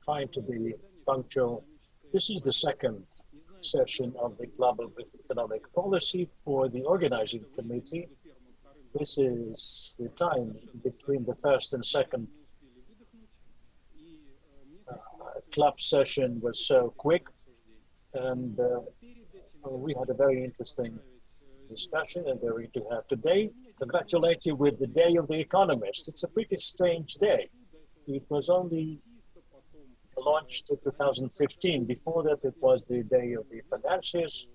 trying to be punctual. This is the second session of the Global Economic Policy for the organizing committee. This is the time between the first and second club session was so quick, and we had a very interesting discussion, and we're going to have today. Congratulate you with the Day of the Economist. It's a pretty strange day. It was only launched in 2015. Before that, it was the Day of the Financiers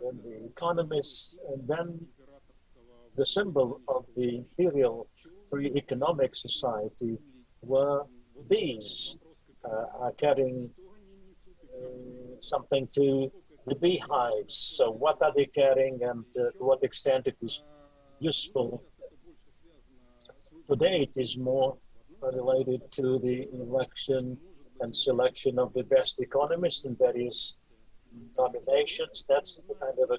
and the Economists, and then the symbol of the Imperial Free Economic Society were bees carrying something to the beehives. So what are they carrying, and to what extent it is useful? Today it is more related to the election and selection of the best economists in various nominations. That's kind of a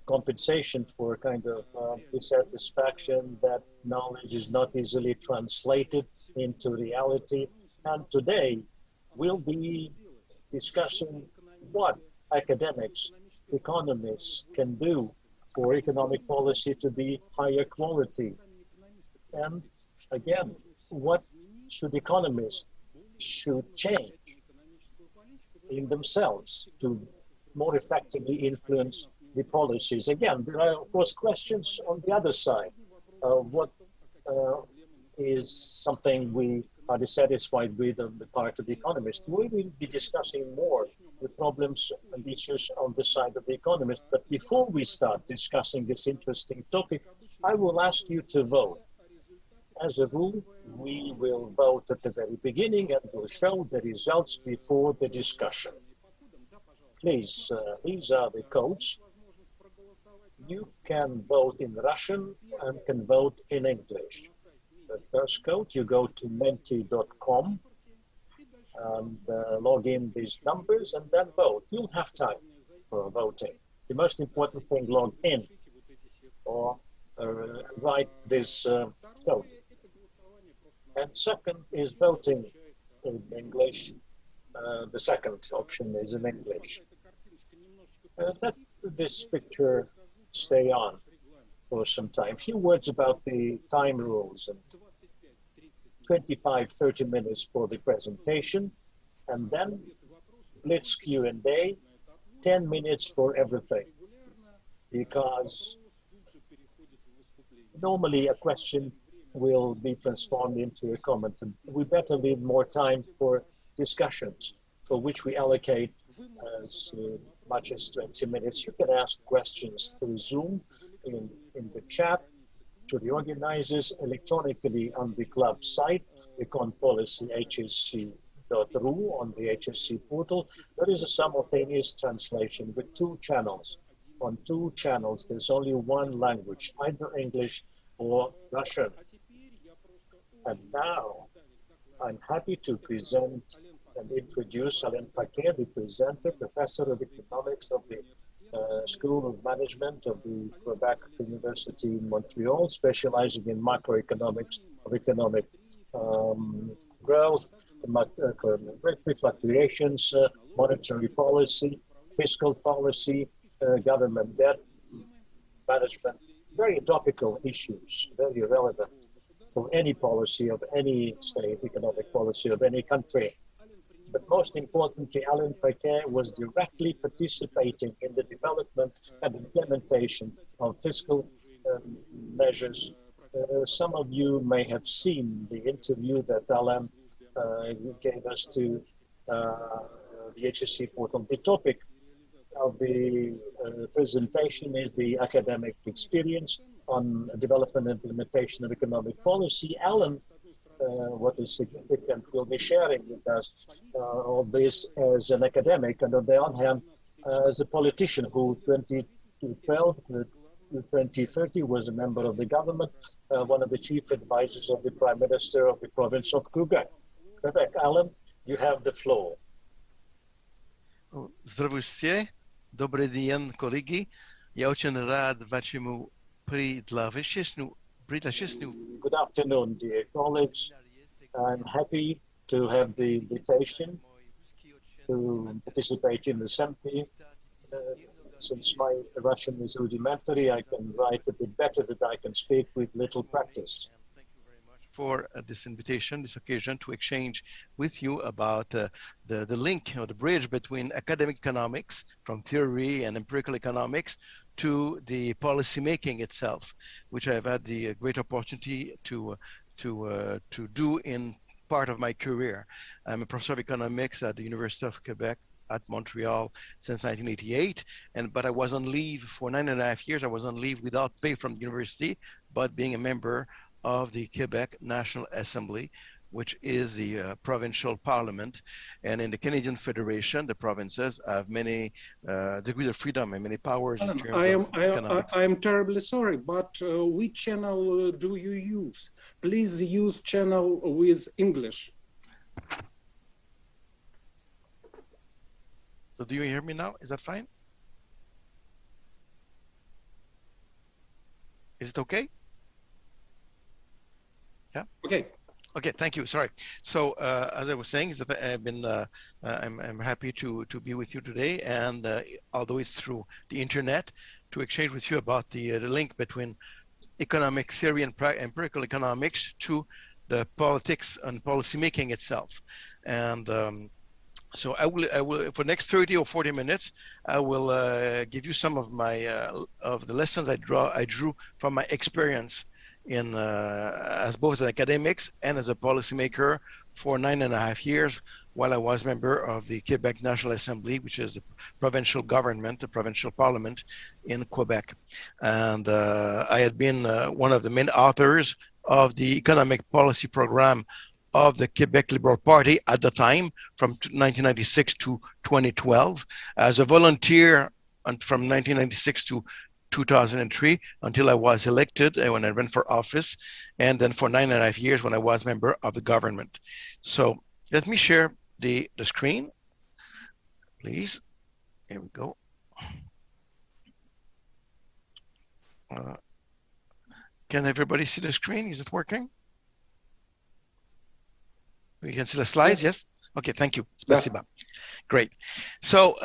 compensation for kind of dissatisfaction that knowledge is not easily translated into reality. And today we'll be discussing what academics, economists can do for economic policy to be higher quality. And again, what should economists should change in themselves to more effectively influence the policies. Again, there are, of course, questions on the other side. What is something we are dissatisfied with on the part of the economists? We will be discussing more the problems and issues on the side of the economist. But before we start discussing this interesting topic, I will ask you to vote. As a rule, we will vote at the very beginning and will show the results before the discussion. Please, these are the codes. You can vote in Russian and can vote in English. The first code, you go to menti.com and log in these numbers and then vote. You'll have time for voting. The most important thing, log in or write this code. And second is voting in English. The second option is in English. Let this picture stay on for some time. A few words about the time rules. And 25-30 minutes for the presentation, and then blitz Q&A, 10 minutes for everything. Because normally a question will be transformed into a comment, and we better leave more time for discussions, for which we allocate as much as 20 minutes. You can ask questions through Zoom, in the chat, to the organizers, electronically on the club site, Econ Policy HSE.ru on the HSE portal. There is a simultaneous translation with 2 channels. On 2 channels, there's only one language, either English or Russian. And now, I'm happy to present and introduce Alain Paquet, the presenter, professor of economics of the School of Management of the Quebec University in Montreal, specializing in macroeconomics of economic growth, regulatory fluctuations, monetary policy, fiscal policy, government debt management. Very topical issues, very relevant for any policy of any state, economic policy of any country. But most importantly, Alain Paquet was directly participating in the development and implementation of fiscal measures. Some of you may have seen the interview that Alain gave us to the HSE portal. The topic of the presentation is the academic experience on development and implementation of economic policy. Alain, what is significant, will be sharing with us all this as an academic, and on the other hand, as a politician who 2012 to 2030 was a member of the government, one of the chief advisors of the Prime Minister of the province of Quebec. Alain, you have the floor. Здравствуйте, добрый день, коллеги. Я очень рад вашему предложению. Good afternoon, dear colleagues. I'm happy to have the invitation to participate in the assembly. Since my Russian is rudimentary, I can write a bit better than I can speak with little practice. For this invitation, this occasion to exchange with you about the link or the bridge between academic economics from theory and empirical economics to the policy making itself, which I've had the great opportunity to do in part of my career. I'm a professor of economics at the University of Quebec at Montreal since 1988, but I was on leave for 9.5 years. I was on leave without pay from the university, but being a member of the Quebec National Assembly, which is the provincial parliament. And in the Canadian Federation, the provinces have many degrees of freedom and many powers in terms of economics. I am terribly sorry, but which channel do you use? Please use channel with English. So do you hear me now? Is that fine? Is it okay? Yeah. Okay. Okay. Thank you. Sorry. So as I was saying, is that I've been I'm happy to be with you today, and although it's through the internet, to exchange with you about the link between economic theory and empirical economics to the politics and policy making itself. And so I will for the next 30 or 40 minutes, I will give you some of my of the lessons I drew from my experience in as both as an academics and as a policymaker for 9.5 years while I was member of the Quebec National Assembly, which is the provincial government, the provincial parliament in Quebec. And I had been one of the main authors of the economic policy program of the Quebec Liberal Party at the time, from 1996 to 2012, as a volunteer from 1996 to 2003 until I was elected when I ran for office, and then for 9.5 years when I was member of the government. So let me share the screen, please. Here we go. Can everybody see the screen? Is it working? You can see the slides, yes? Okay, thank you. Spasiba. Yeah. Great. So,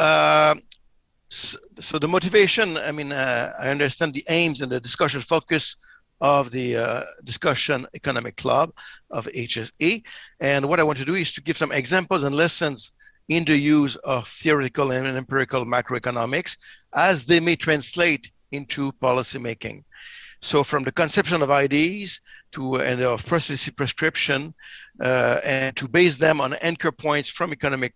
so the motivation, I mean, I understand the aims and the discussion focus of the discussion economic club of HSE. And what I want to do is to give some examples and lessons in the use of theoretical and empirical macroeconomics as they may translate into policy making. So from the conception of ideas to and of prescription and to base them on anchor points from academic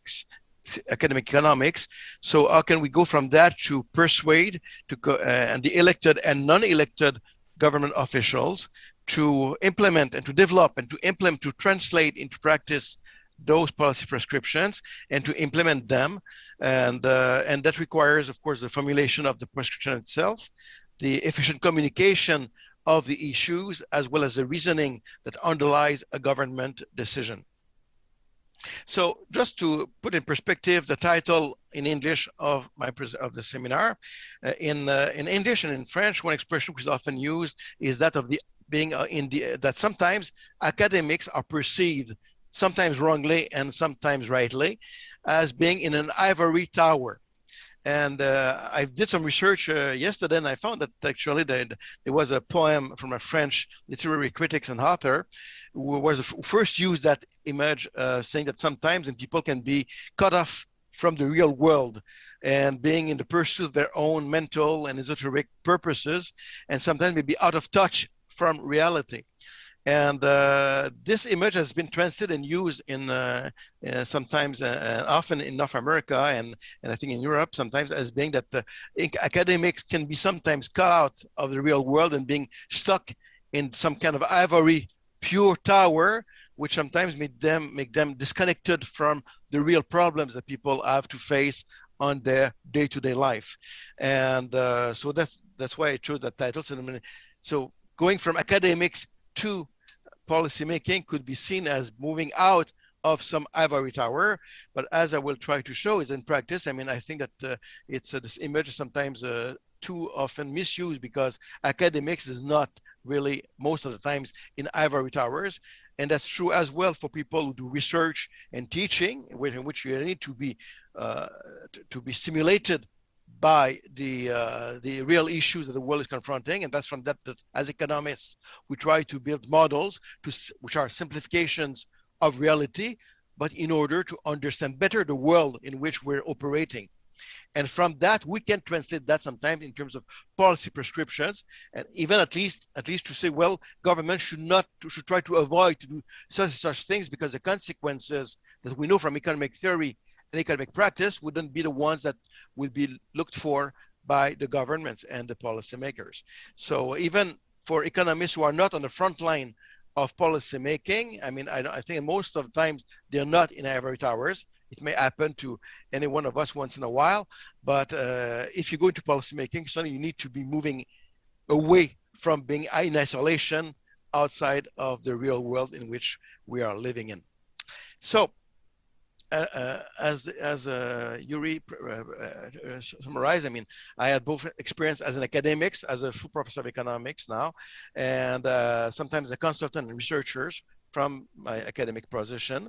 economics. So how can we go from that to persuade and the elected and non-elected government officials to implement and to develop and to translate into practice those policy prescriptions and to implement them. And that requires, of course, the formulation of the prescription itself, the efficient communication of the issues, as well as the reasoning that underlies a government decision. So just to put in perspective the title in English of the seminar, in English and in French, one expression which is often used is that of the being that sometimes academics are perceived, sometimes wrongly and sometimes rightly, as being in an ivory tower. And I did some research yesterday, and I found that actually there was a poem from a French literary critic and author who first used that image, saying that sometimes people can be cut off from the real world and being in the pursuit of their own mental and esoteric purposes, and sometimes may be out of touch from reality. And this image has been translated and used in sometimes often in North America and I think in Europe sometimes as being that academics can be sometimes cut out of the real world and being stuck in some kind of ivory pure tower, which sometimes make them disconnected from the real problems that people have to face on their day-to-day life. And so that's why I chose that title. So going from academics to policy making could be seen as moving out of some ivory tower, but as I will try to show is in practice, I mean, I think that this image is sometimes too often misused because academics is not really most of the times in ivory towers, And that's true as well for people who do research and teaching, in which you need to be stimulated by the real issues that the world is confronting. And that's from that as economists, we try to build models which are simplifications of reality, but in order to understand better the world in which we're operating. And from that, we can translate that sometimes in terms of policy prescriptions, and even at least to say, well, government should try to avoid to do such things, because the consequences that we know from economic theory and economic practice wouldn't be the ones that will be looked for by the governments and the policymakers. So even for economists who are not on the front line of policy making, I mean, I think most of the times they're not in ivory towers. It may happen to any one of us once in a while, but if you go into policymaking, suddenly you need to be moving away from being in isolation outside of the real world in which we are living in. So, as Yuri summarized, I mean, I had both experience as an academic, as a full professor of economics now, and sometimes a consultant and researchers from my academic position.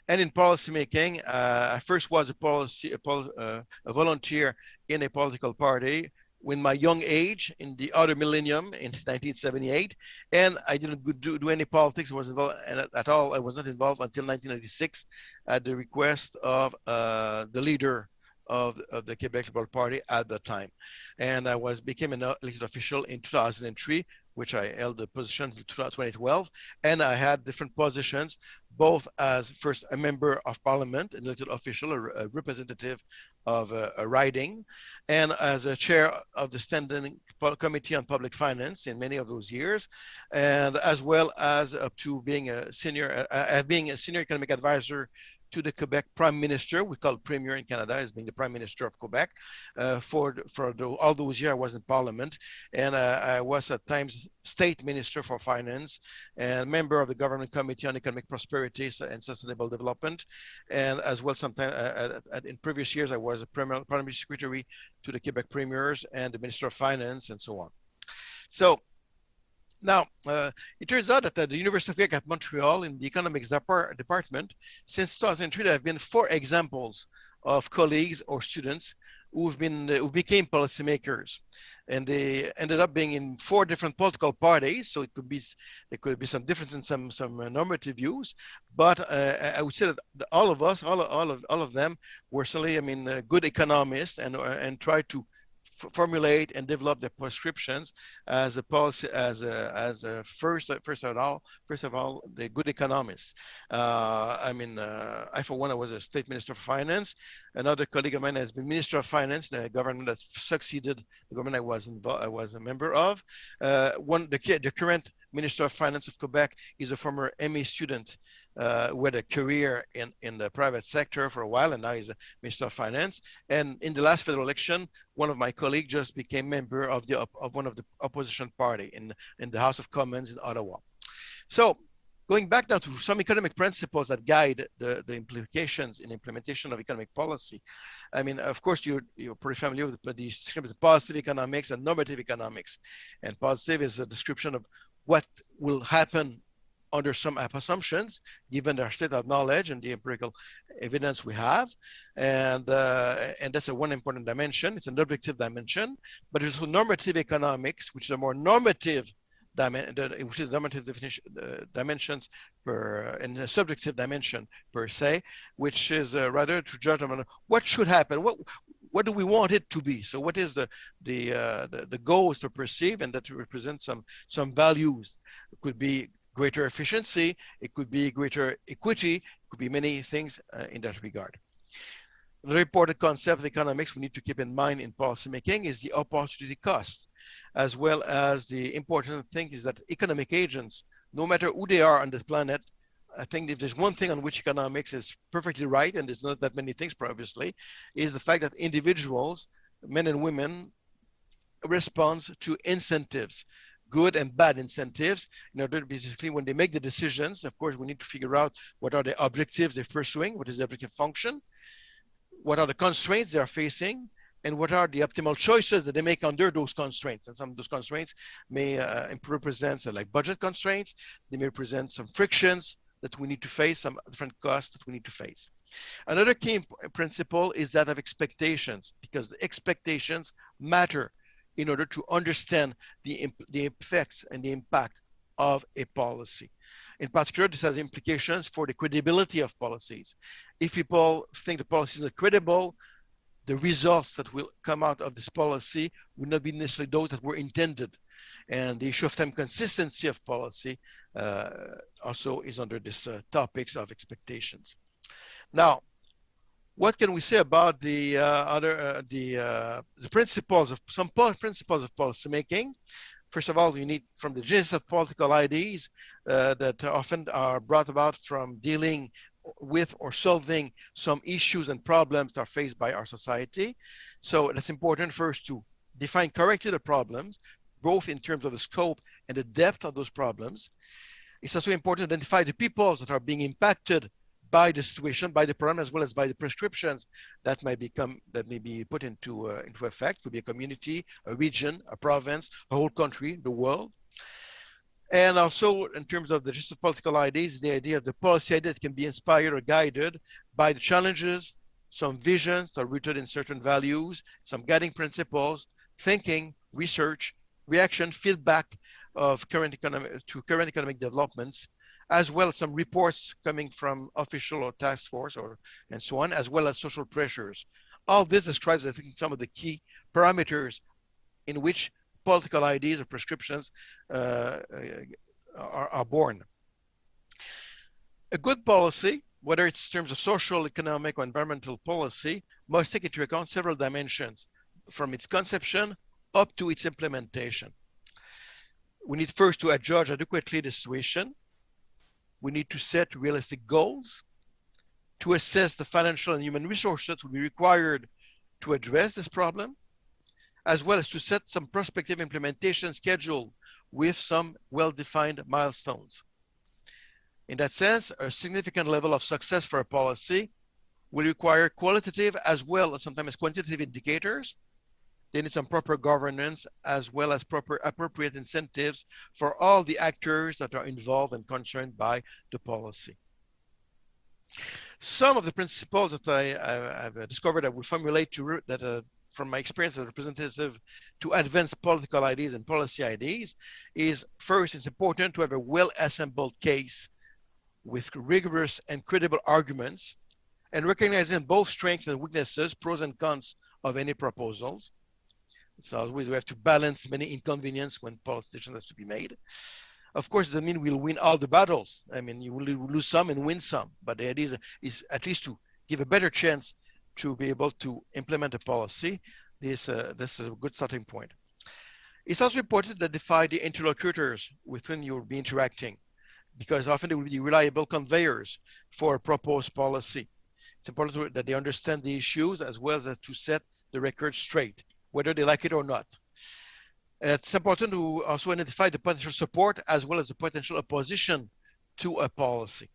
And in policymaking, I first was a volunteer in a political party in my young age in the other millennium in 1978. And I didn't do any politics. I wasn't involved at all. I was not involved until 1996 at the request of the leader of the Quebec Liberal Party at the time. And I became an elected official in 2003, which I held the position until 2012. And I had different positions, both as first a member of parliament, an elected official, a representative of a riding, and as a chair of the Standing Committee on Public Finance in many of those years, and as well as up to being a senior economic advisor to the Quebec Prime Minister. We call Premier in Canada as being the Prime Minister of Quebec. For all those years I was in Parliament, and I was at times State Minister for Finance and member of the Government Committee on Economic Prosperity and Sustainable Development. And as well, sometimes in previous years, I was a Parliamentary Secretary to the Quebec Premiers and the Minister of Finance and so on. So now, it turns out that at the University of Quebec at Montreal in the economics department, since 2003, there have been 4 examples of colleagues or students who became policymakers, and they ended up being in 4 different political parties. So there could be some difference in some normative views, but I would say that all of them were certainly, I mean, good economists and tried to formulate and develop their prescriptions as a policy, first of all, the good economists. I mean, I for one, I was a State Minister for Finance. Another colleague of mine has been Minister of Finance in a government that succeeded the government I was a member of. The current Minister of Finance of Quebec is a former MA student who had a career in the private sector for a while, and now he's a Minister of Finance. And in the last federal election, one of my colleagues just became member of one of the opposition party in the House of Commons in Ottawa. So going back now to some economic principles that guide the implications in implementation of economic policy. I mean, of course, you're pretty familiar with the description of positive economics and normative economics. And positive is a description of what will happen under some assumptions, given our state of knowledge and the empirical evidence we have. And that's one important dimension. It's an objective dimension, but there's also normative economics, which is a more normative which is normative dimensions and a subjective dimension per se, which is rather to judge on what should happen, what do we want it to be. So what is the goals to perceive, and that represents some values. It could be greater efficiency, it could be greater equity, it could be many things in that regard. The important concept of economics we need to keep in mind in policymaking is the opportunity cost, as well as the important thing is that economic agents, no matter who they are on this planet, I think if there's one thing on which economics is perfectly right, and there's not that many things obviously, is the fact that individuals, men and women, respond to incentives, good and bad incentives, in order to basically when they make the decisions. Of course, we need to figure out what are the objectives they're pursuing, what is the objective function, what are the constraints they are facing, and what are the optimal choices that they make under those constraints. And some of those constraints may represent like budget constraints. They may represent some frictions that we need to face, some different costs that we need to face. Another key principle is that of expectations, because the expectations matter in order to understand the effects and the impact of a policy. In particular, this has implications for the credibility of policies. If people think the policy is not credible, the results that will come out of this policy will not be necessarily those that were intended. And the issue of time consistency of policy also is under this topics of expectations. Now, what can we say about the principles of some principles of policy making? First of all, you need from the genesis of political ideas that often are brought about from dealing with or solving some issues and problems that are faced by our society. So it's important first to define correctly the problems, both in terms of the scope and the depth of those problems. It's also important to identify the peoples that are being impacted by the situation, by the problem, as well as by the prescriptions that may be put into effect. Could be a community, a region, a province, a whole country, the world. And also, in terms of the gist of political ideas, the idea of the policy idea that can be inspired or guided by the challenges, some visions that are rooted in certain values, some guiding principles, thinking, research, reaction, feedback of current economic developments, as well as some reports coming from official or task force and so on, as well as social pressures. All this describes, I think, some of the key parameters in which political ideas or prescriptions are born. A good policy, whether it's in terms of social, economic, or environmental policy, must take into account several dimensions, from its conception up to its implementation. We need first to adjudge adequately the situation. We need to set realistic goals, to assess the financial and human resources that will be required to address this problem, as well as to set some prospective implementation schedule with some well-defined milestones. In that sense, a significant level of success for a policy will require qualitative as well as sometimes quantitative indicators. They need some proper governance as well as proper appropriate incentives for all the actors that are involved and concerned by the policy. Some of the principles that I've discovered I will formulate from my experience as a representative to advance political ideas and policy ideas is, first, it's important to have a well-assembled case with rigorous and credible arguments and recognizing both strengths and weaknesses, pros and cons of any proposals. So always we have to balance many inconveniences when politicians have to be made. Of course, it doesn't mean we'll win all the battles. I mean, you will lose some and win some, but the idea is at least to give a better chance to be able to implement a policy. This is a good starting point. It's also important to identify the interlocutors with whom you'll be interacting, because often they will be reliable conveyors for a proposed policy. It's important that they understand the issues as well as to set the record straight, whether they like it or not. It's important to also identify the potential support as well as the potential opposition to a policy.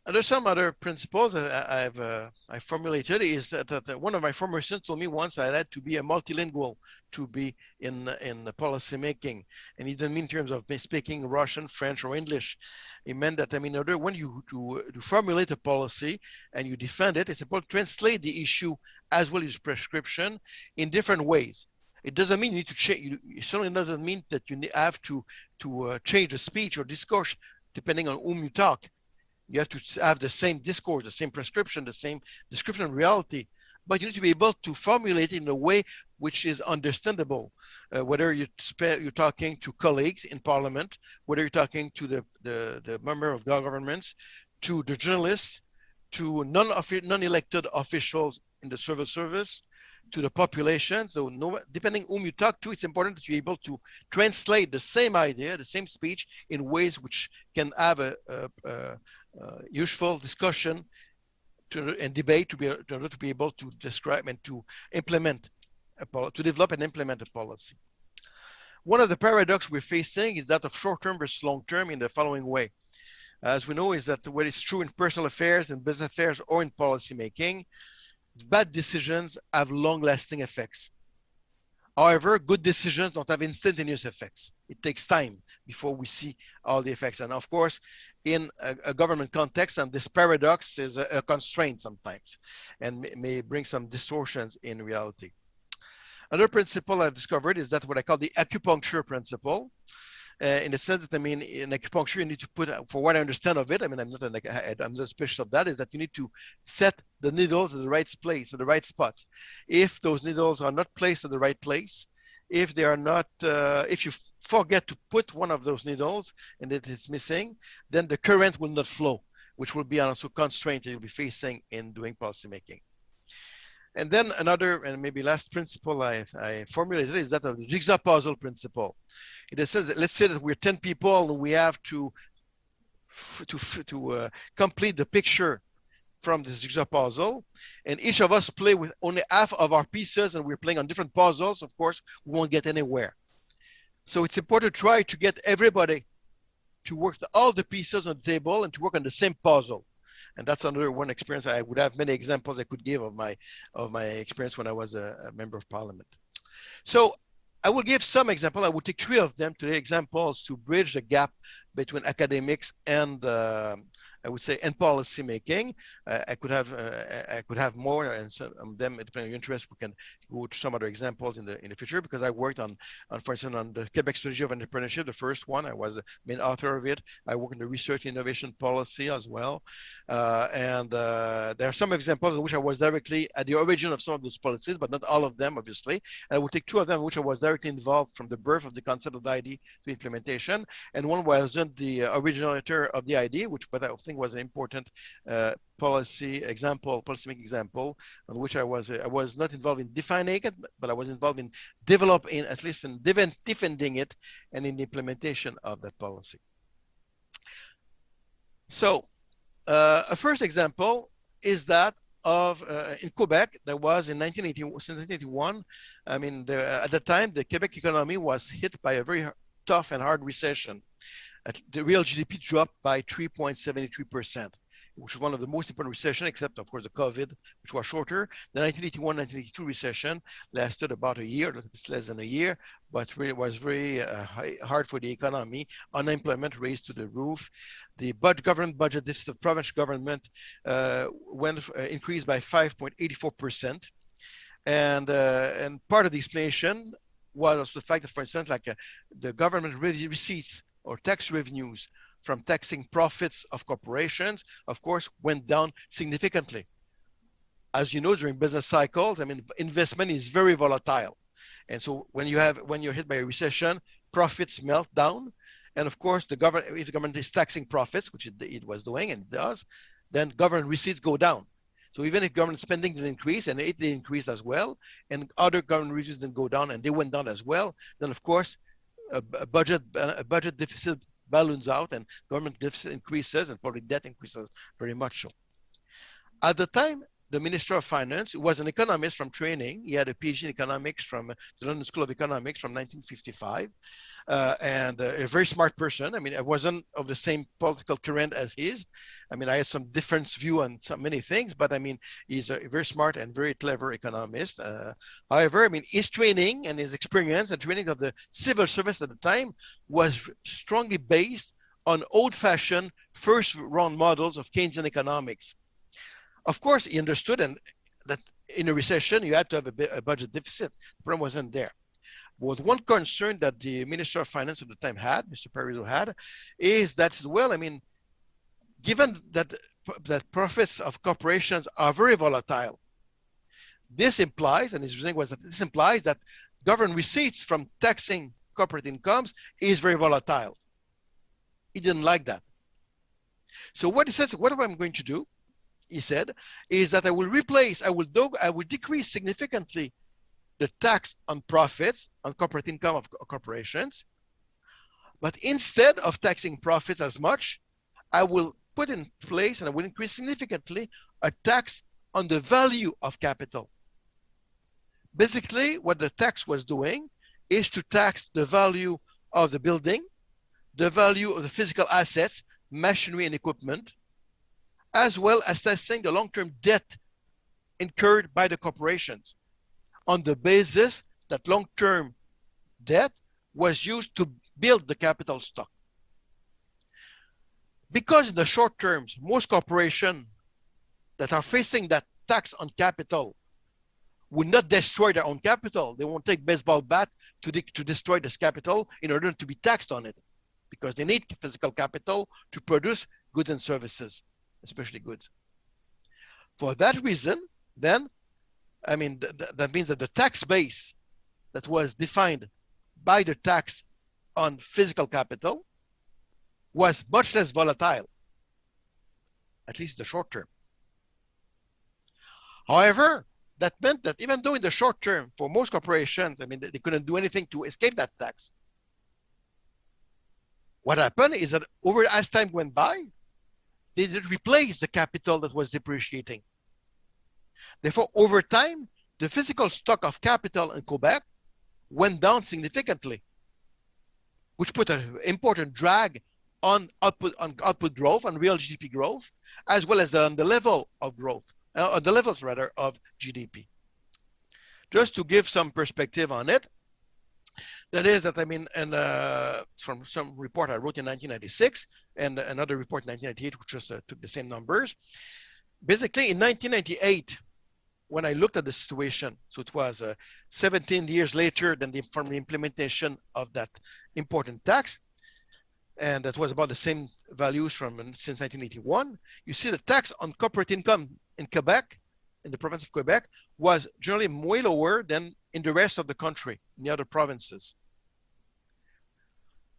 There's some other principles that I formulated is that one of my former students told me once I had to be a multilingual to be in the policy making, and he didn't mean in terms of speaking Russian, French, or English. It meant that, I mean, in order when you to formulate a policy and you defend it, it's important to translate the issue as well as prescription in different ways. It doesn't mean you need to change. It certainly doesn't mean that you have to change the speech or discourse depending on whom you talk. You have to have the same discourse, the same prescription, the same description of reality, but you need to be able to formulate it in a way which is understandable, whether you're talking to colleagues in parliament, whether you're talking to the member of governments, to the journalists, to non-elected officials in the civil service, to the population. So depending whom you talk to, it's important that you're able to translate the same idea, the same speech in ways which can have a useful discussion and debate in order to be able to describe and to implement, to develop and implement a policy. One of the paradoxes we're facing is that of short-term versus long-term in the following way. As we know, is that what is true in personal affairs, in business affairs, or in policy making, bad decisions have long-lasting effects. However, good decisions don't have instantaneous effects. It takes time before we see all the effects. And of course, in a government context, and this paradox is a constraint sometimes and may bring some distortions in reality. Another principle I've discovered is that what I call the acupuncture principle. In the sense that, I mean, in acupuncture, you need to put, for what I understand of it, I mean, I'm not a specialist of that, is that you need to set the needles in the right place, in the right spots. If those needles are not placed in the right place, if they are not, if you forget to put one of those needles and it is missing, then the current will not flow, which will be also a constraint that you'll be facing in doing policymaking. And then another, and maybe last principle I formulated is that of the jigsaw puzzle principle. It says that, let's say that we're 10 people and we have to complete the picture from this jigsaw puzzle, and each of us play with only half of our pieces and we're playing on different puzzles. Of course, we won't get anywhere. So it's important to try to get everybody to work all the pieces on the table and to work on the same puzzle. And that's another one experience. I would have many examples I could give of my experience when I was a member of parliament. So I will give some examples. I will take 3 of them today, examples to bridge the gap between academics and I would say and policy making. I could have more, and some of them, depending on your interest, we can go to some other examples in the future, because I worked on for instance on the Quebec strategy of entrepreneurship, the first one. I was the main author of it. I work in the research innovation policy as well, and there are some examples in which I was directly at the origin of some of those policies, but not all of them, obviously. I will take 2 of them in which I was directly involved from the birth of the concept of the ID to implementation, and one wasn't the originator of the ID, which but I think was an important policymaking example, on which I was not involved in defining it, but I was involved in developing, at least in defending it, and in the implementation of that policy. So a first example is that of in Quebec, there was in 1981. I mean, at the time, the Quebec economy was hit by a very tough and hard recession. The real GDP dropped by 3.73%, which was one of the most important recessions, except of course the COVID, which was shorter. The 1981-1982 recession lasted about a year, a little bit less than a year, but really was very hard for the economy. Unemployment raised to the roof. The government budget deficit of provincial government increased by 5.84%. And part of the explanation was also the fact that, for instance, like the government receipts or tax revenues from taxing profits of corporations, of course, went down significantly. As you know, during business cycles, I mean, investment is very volatile. And so when you're hit by a recession, profits melt down. And of course, if the government is taxing profits, which it was doing and it does, then government receipts go down. So even if government spending didn't increase, and it did increase as well, and other government receipts didn't go down, and they went down as well, then of course, a budget deficit balloons out and government deficit increases and public debt increases very much so. At the time, the Minister of Finance, who was an economist from training, he had a PhD in economics from the London School of Economics from 1955, and a very smart person. I mean, I wasn't of the same political current as his. I mean, I had some different view on many things, but I mean, he's a very smart and very clever economist. However, I mean, his training and his experience and training of the civil service at the time was strongly based on old-fashioned first-round models of Keynesian economics. Of course, he understood that in a recession, you had to have a budget deficit. The problem wasn't there. But one concern that the Minister of Finance at the time had, Mr. Parizeau had, is that, well, I mean, given that profits of corporations are very volatile, this implies, and his reasoning was that this implies that government receipts from taxing corporate incomes is very volatile. He didn't like that. So what he says, what I'm going to do, he said, is that I will decrease significantly the tax on profits, on corporate income of corporations, but instead of taxing profits as much, I will put in place and I will increase significantly a tax on the value of capital. Basically, what the tax was doing is to tax the value of the building, the value of the physical assets, machinery and equipment, as well as taxing the long-term debt incurred by the corporations on the basis that long-term debt was used to build the capital stock. Because in the short terms, most corporations that are facing that tax on capital will not destroy their own capital. They won't take baseball bat to destroy this capital in order to be taxed on it, because they need physical capital to produce goods and services, especially goods. For that reason, then, I mean, that means that the tax base that was defined by the tax on physical capital was much less volatile, at least in the short term. However, that meant that even though in the short term, for most corporations, I mean, they couldn't do anything to escape that tax. What happened is that as time went by, they did replace the capital that was depreciating. Therefore, over time, the physical stock of capital in Quebec went down significantly, which put an important drag on output growth, on real GDP growth, as well as on the level of growth, the levels rather of GDP. Just to give some perspective on it, that is that, I mean, and from some report I wrote in 1996 and another report in 1998, which just took the same numbers. Basically, in 1998, when I looked at the situation, so it was 17 years later than from the implementation of that important tax, and that was about the same values since 1981. You see the tax on corporate income in Quebec, in the province of Quebec, was generally way lower than in the rest of the country, in the other provinces.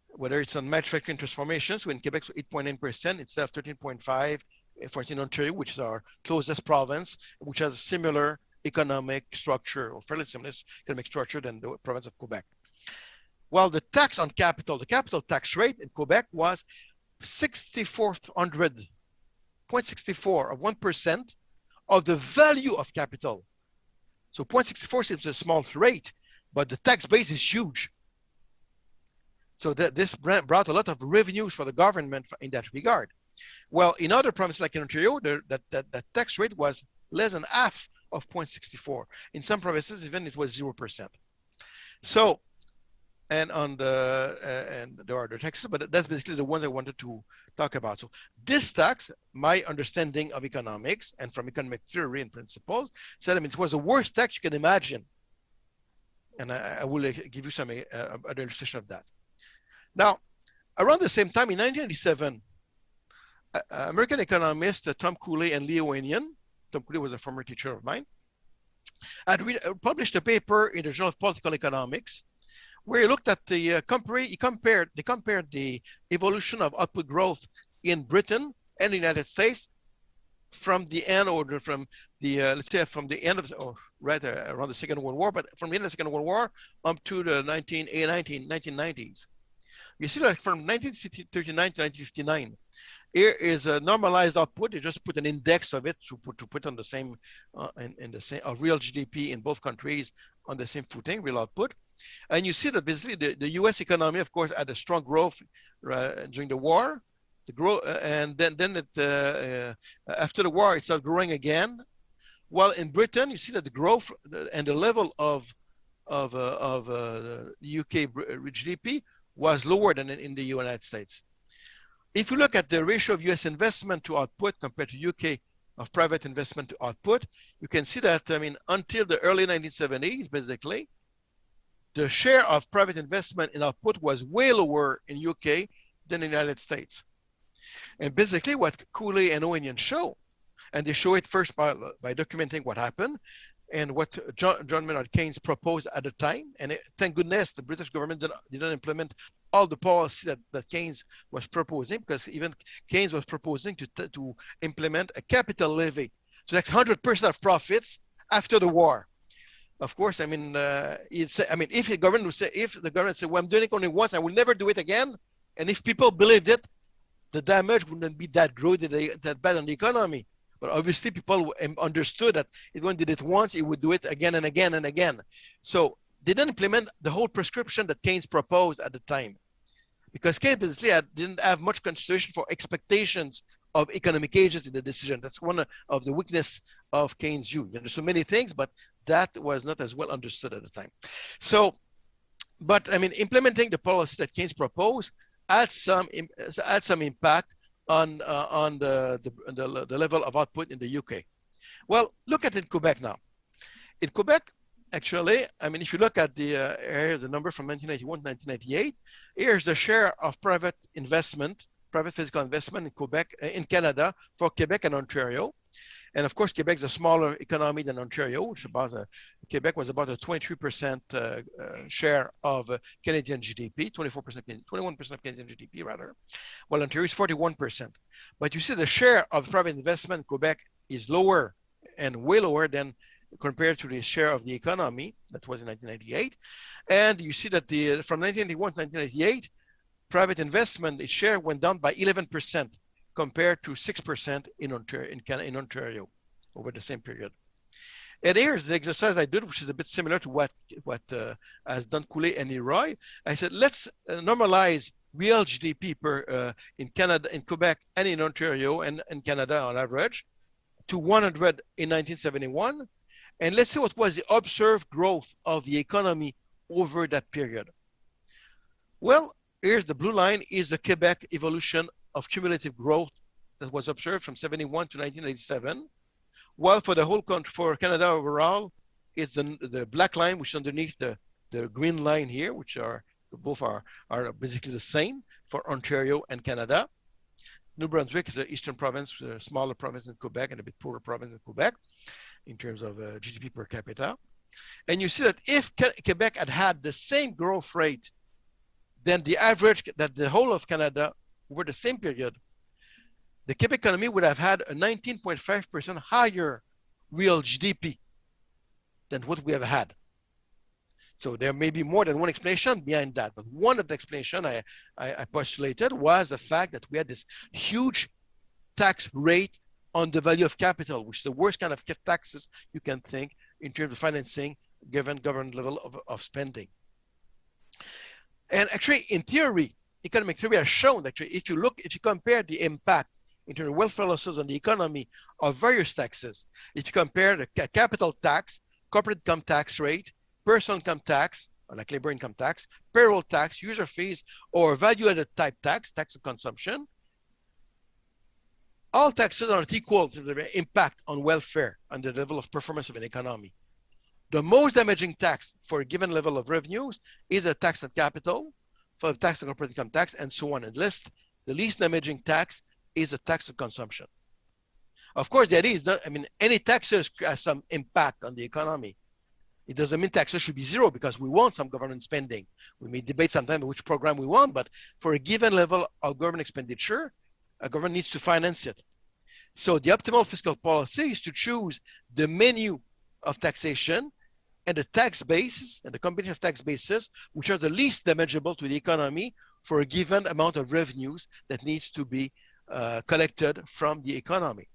Whether it's on manufacturing transformation, so in Quebec, 8.9% instead of 13.5%, for in Ontario, which is our closest province, which has a similar economic structure, or fairly similar economic structure than the province of Quebec. While the tax on capital, the capital tax rate in Quebec was 0.64 of 1% of the value of capital. So 0.64 seems a small rate, but the tax base is huge. So this brought a lot of revenues for the government in that regard. Well, in other provinces like in Ontario, that tax rate was less than half of 0.64. In some provinces, even it was 0%. So, and there are other taxes, but that's basically the ones I wanted to talk about. So this tax, my understanding of economics and from economic theory and principles, said, I mean, it was the worst tax you can imagine. And I will give you some other illustration of that. Now, around the same time in 1997, American economists Tom Cooley and Leo Anion, Tom Cooley was a former teacher of mine, had published a paper in the Journal of Political Economics, where he looked at they compared the evolution of output growth in Britain and the United States from the end, or from the let's say from the end of, or right around the Second World War, but from the end of the Second World War up to the 1990s. You see that from 1939 to 1959, here is a normalized output. You just put an index of it to put on the same in the same real GDP in both countries on the same footing, real output. And you see that basically the U.S. economy, of course, had a strong growth during the war. The growth, and then after the war, it started growing again. While in Britain, you see that the growth and the level of the UK GDP was lower than in the United States. If you look at the ratio of US investment to output compared to UK of private investment to output, you can see that, I mean, until the early 1970s, basically, the share of private investment in output was way lower in UK than in the United States. And basically what Cooley and Anion show, and they show it first by documenting what happened, and what John Maynard Keynes proposed at the time. And thank goodness the British government didn't implement all the policy that Keynes was proposing, because even Keynes was proposing to implement a capital levy. So that's 100% of profits after the war. Of course, I mean, if the government said, well, I'm doing it only once, I will never do it again. And if people believed it, the damage wouldn't be that great, that bad on the economy. But obviously, people understood that if one did it once, he would do it again and again and again. So they didn't implement the whole prescription that Keynes proposed at the time, because Keynes basically didn't have much consideration for expectations of economic agents in the decision. That's one of the weakness of Keynes' view. There's so many things, but that was not as well understood at the time. So, but I mean, implementing the policy that Keynes proposed had some impact on the level of output in the UK. Well, look at in Quebec now. In Quebec, actually, I mean, if you look at the number from 1991 to 1998, here's the share of private investment, private physical investment in Quebec, in Canada, for Quebec and Ontario. And of course, Quebec is a smaller economy than Ontario, which Quebec was about a 23% share of Canadian GDP, 21% of Canadian GDP rather, while Ontario is 41%. But you see the share of private investment in Quebec is lower and way lower than compared to the share of the economy that was in 1998. And you see that from 1981 to 1998, private investment, its share went down by 11% compared to 6% in Ontario over the same period. And here's the exercise I did, which is a bit similar to what has done Coulet and Leroy. I said, let's normalize real GDP in Canada, in Quebec, and in Ontario, and in Canada on average, to 100 in 1971. And let's see what was the observed growth of the economy over that period. Well, here's the blue line is the Quebec evolution of cumulative growth that was observed from 71 to 1987. While for the whole country, for Canada overall, it's the black line, which is underneath the green line here, which are both are basically the same for Ontario and Canada. New Brunswick is an eastern province, a smaller province in Quebec and a bit poorer province in Quebec in terms of GDP per capita. And you see that if Quebec had the same growth rate than the average that the whole of Canada over the same period, the Quebec economy would have had a 19.5% higher real GDP than what we have had. So there may be more than one explanation behind that, but one of the explanations I postulated was the fact that we had this huge tax rate on the value of capital, which is the worst kind of taxes you can think in terms of financing given government level of spending. And actually, in theory, economic theory has shown that if you compare the impact in terms of welfare losses on the economy of various taxes, if you compare the capital tax, corporate income tax rate, personal income tax, or like labor income tax, payroll tax, user fees, or value-added type tax, tax of consumption, all taxes are not equal to the impact on welfare and the level of performance of an economy. The most damaging tax for a given level of revenues is a tax on capital, for the tax on corporate income tax, and so on. And the least damaging tax is a tax on consumption. Of course, that is not, I mean, any taxes has some impact on the economy. It doesn't mean taxes should be zero because we want some government spending. We may debate sometimes which program we want, but for a given level of government expenditure, a government needs to finance it. So the optimal fiscal policy is to choose the menu of taxation and the tax bases and the combination of tax bases, which are the least damageable to the economy for a given amount of revenues that needs to be collected from the economy.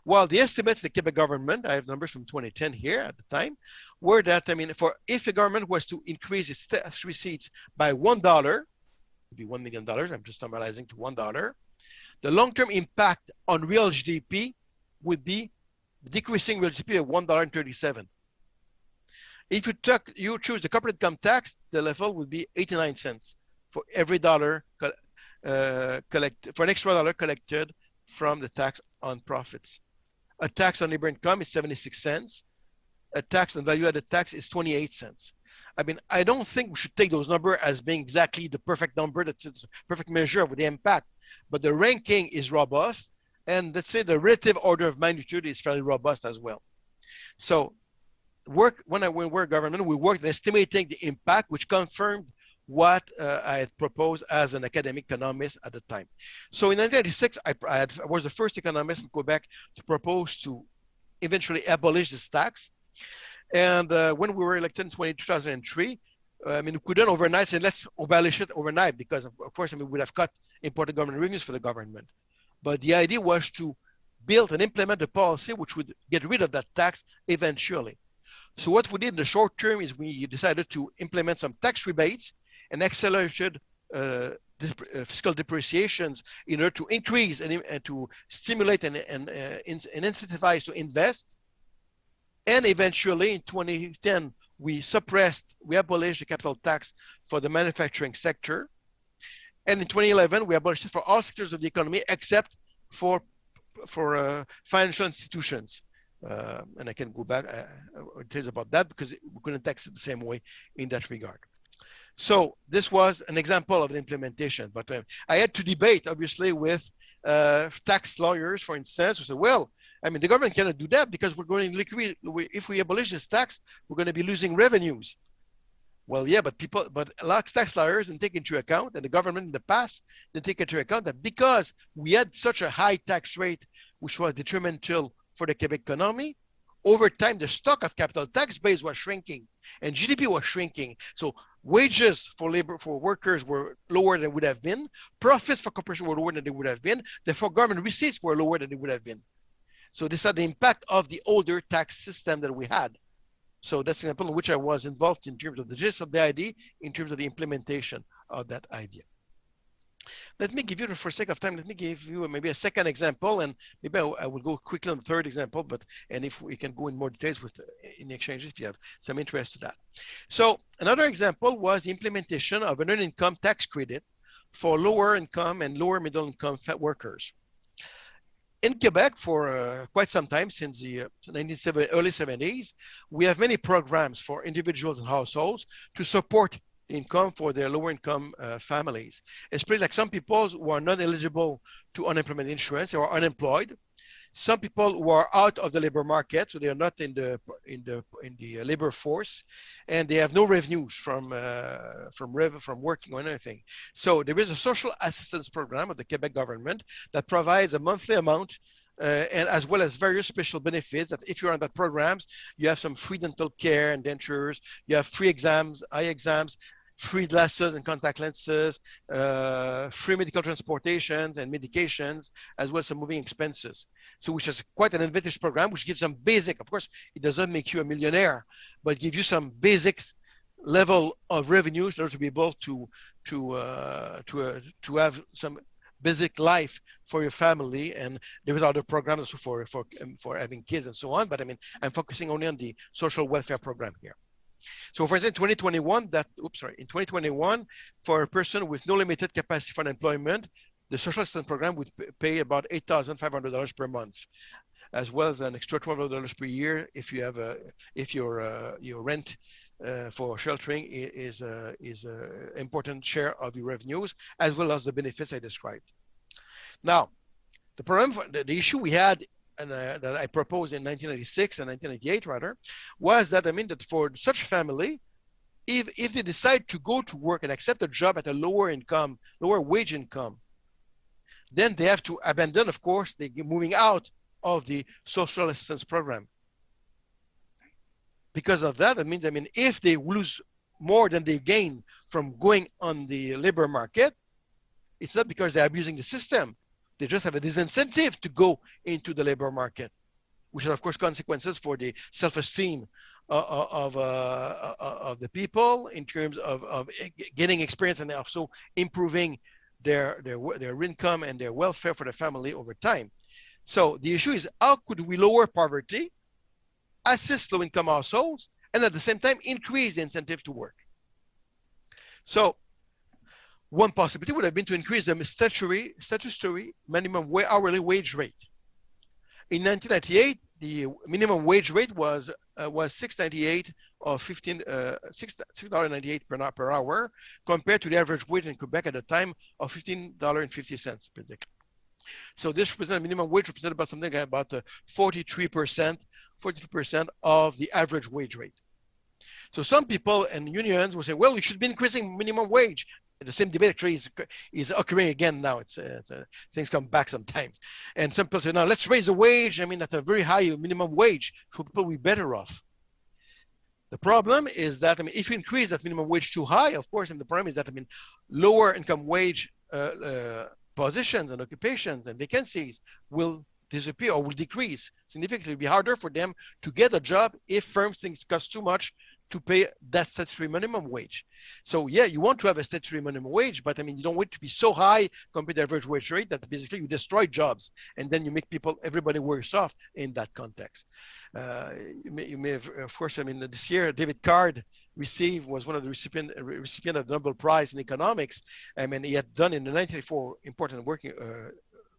While the estimates the Quebec government, I have numbers from 2010 here at the time, were that, I mean, if the government was to increase its tax receipts by $1, it would be $1 million, I'm just normalizing to $1, the long-term impact on real GDP would be decreasing real GDP at $1.37. If you choose the corporate income tax, the level would be 89 cents for every dollar for an extra dollar collected from the tax on profits. A tax on labor income is 76 cents. A tax on value-added tax is 28 cents. I mean, I don't think we should take those numbers as being exactly the perfect number, that's a perfect measure of the impact, but the ranking is robust, and let's say the relative order of magnitude is fairly robust as well. So when we were government, we worked on estimating the impact, which confirmed what I had proposed as an academic economist at the time. So in 1996, I was the first economist in Quebec to propose to eventually abolish this tax. And when we were elected in 2003, I mean, we couldn't overnight say, let's abolish it overnight, because of course, I mean, we would have cut important government revenues for the government. But the idea was to build and implement a policy which would get rid of that tax eventually. So what we did in the short term is we decided to implement some tax rebates and accelerated fiscal depreciations in order to increase and to stimulate and incentivize to invest. And eventually in 2010, we abolished the capital tax for the manufacturing sector. And in 2011, we abolished it for all sectors of the economy except for financial institutions. And I can go back details about that because we couldn't tax it the same way in that regard. So this was an example of an implementation, but I had to debate, obviously, with tax lawyers, for instance, who said, well, I mean, the government cannot do that because we're going to if we abolish this tax, we're going to be losing revenues. Well, yeah, but tax lawyers didn't take into account, and the government in the past didn't take into account that because we had such a high tax rate, which was detrimental for the Quebec economy, over time, the stock of capital tax base was shrinking and GDP was shrinking. So wages for workers were lower than would have been. Profits for corporations were lower than they would have been. Therefore, government receipts were lower than they would have been. So this had the impact of the older tax system that we had. So that's an example in which I was involved in terms of the gist of the idea, in terms of the implementation of that idea. Let me give you, for sake of time, let me give you maybe a second example, and maybe I will go quickly on the third example, and if we can go in more details in the exchange if you have some interest to that. So another example was the implementation of an earned income tax credit for lower income and lower middle income workers. In Quebec, for quite some time, since the early 70s, we have many programs for individuals and households to support income for their lower income families. Especially like some people who are not eligible to unemployment insurance or are unemployed. Some people who are out of the labor market, so they are not in the labor force, and they have no revenues from working or anything. So there is a social assistance program of the Quebec government that provides a monthly amount and as well as various special benefits that if you're on that programs, you have some free dental care and dentures, you have free exams, eye exams, free glasses and contact lenses, free medical transportations and medications, as well as some moving expenses. So which is quite an advantage program, which gives some basic, of course, it doesn't make you a millionaire, but it gives you some basic level of revenues in order to be able to have some basic life for your family. And there is other programs for having kids and so on, but I mean, I'm focusing only on the social welfare program here. So for instance, in 2021, for a person with no limited capacity for employment, the social assistance program would pay about $8,500 per month, as well as an extra $1,200 per year if you have your rent for sheltering is an important share of your revenues, as well as the benefits I described. Now, the problem, the issue we had, and that I proposed in 1996 and 1998 rather, was that that for such family, if they decide to go to work and accept a job at a lower wage income, then they have to abandon, of course, they're moving out of the social assistance program. Because of that, it means, if they lose more than they gain from going on the labor market, it's not because they're abusing the system. They just have a disincentive to go into the labor market, which has, of course, consequences for the self-esteem of the people in terms of getting experience and also improving their income and their welfare for the family over time. So the issue is, how could we lower poverty, assist low-income households, and at the same time increase the incentive to work? So one possibility would have been to increase the statutory minimum hourly wage rate. In 1998, the minimum wage rate was $6.98 or $6.98 per hour, compared to the average wage in Quebec at the time of $15.50 per day. So this represents minimum wage represented about something about 43% of the average wage rate. So some people and unions will say, well, we should be increasing minimum wage. The same debate actually is occurring again now. Things come back sometimes. And some people say, now let's raise the wage, at a very high minimum wage, so people will be better off. The problem is that, if you increase that minimum wage too high, of course, and the problem is that, lower income wage positions and occupations and vacancies will disappear or will decrease significantly. It'll be harder for them to get a job if firms think it costs too much to pay that statutory minimum wage. So yeah, you want to have a statutory minimum wage, but I mean, you don't want it to be so high compared to the average wage rate that basically you destroy jobs, and then you make everybody worse off in that context. You may have, of course, I mean, this year, David Card was one of the recipient of the Nobel Prize in economics. I mean, he had done in the 1984 important working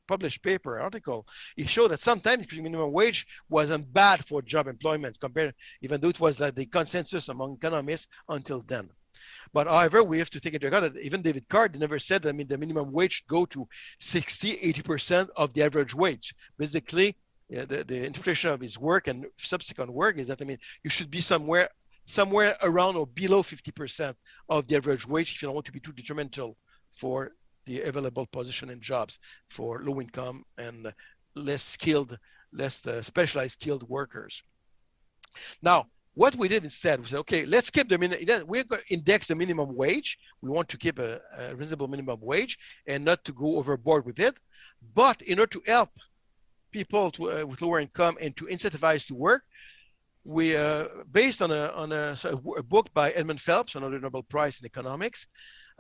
published paper article. He showed that sometimes increasing minimum wage wasn't bad for job employment compared, even though it was like the consensus among economists until then. But however, we have to take into account that even David Card never said, I mean, the minimum wage should go to 60, 80% of the average wage. Basically, the interpretation of his work and subsequent work is that, I mean, you should be somewhere around or below 50% of the average wage if you don't want to be too detrimental for the available position and jobs for low income and less skilled, less specialized skilled workers. Now, what we did instead, we said, okay, let's keep we're going to index the minimum wage. We want to keep a reasonable minimum wage and not to go overboard with it. But in order to help people with lower income and to incentivize to work, we, based on a book by Edmund Phelps, another Nobel Prize in economics,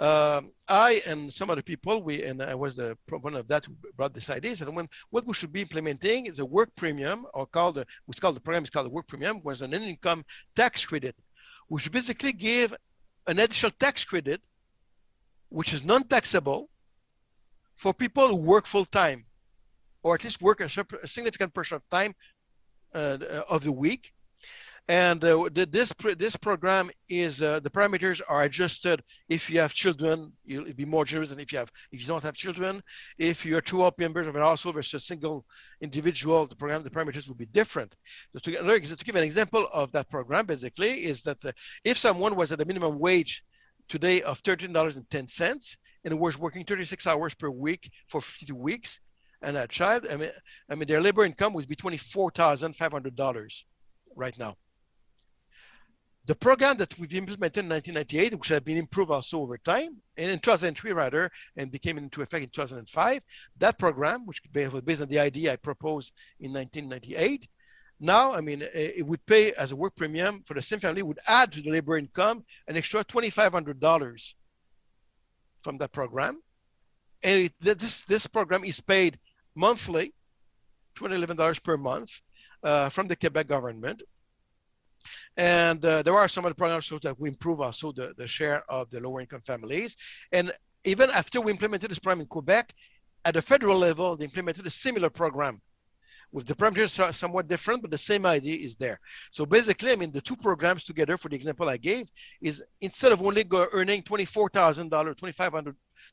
I and some other people, and I was the one of that who brought this idea, and what we should be implementing is a work premium, or the program is called the work premium, was an income tax credit, which basically give an additional tax credit, which is non-taxable, for people who work full-time, or at least work a significant portion of time of the week. And this program is the parameters are adjusted. If you have children, you'll be more generous than if you don't have children. If you're two members of an household versus a single individual, the parameters will be different. So to give an example of that program, basically, is that if someone was at a minimum wage today of $13.10 and was working 36 hours per week for 52 weeks, and a child, I mean, their labor income would be $24,500 right now. The program that we've implemented in 1998, which had been improved also over time, and in 2003 rather, and became into effect in 2005, that program, which was based on the idea I proposed in 1998, now, I mean, it would pay as a work premium for the same family, would add to the labor income an extra $2,500 from that program. And this program is paid monthly, $211 per month from the Quebec government. And there are some other programs that we improve also the share of the lower income families. And even after we implemented this program in Quebec, at the federal level, they implemented a similar program with the parameters somewhat different, but the same idea is there. So basically, I mean, the two programs together, for the example I gave, is instead of only earning $24,000,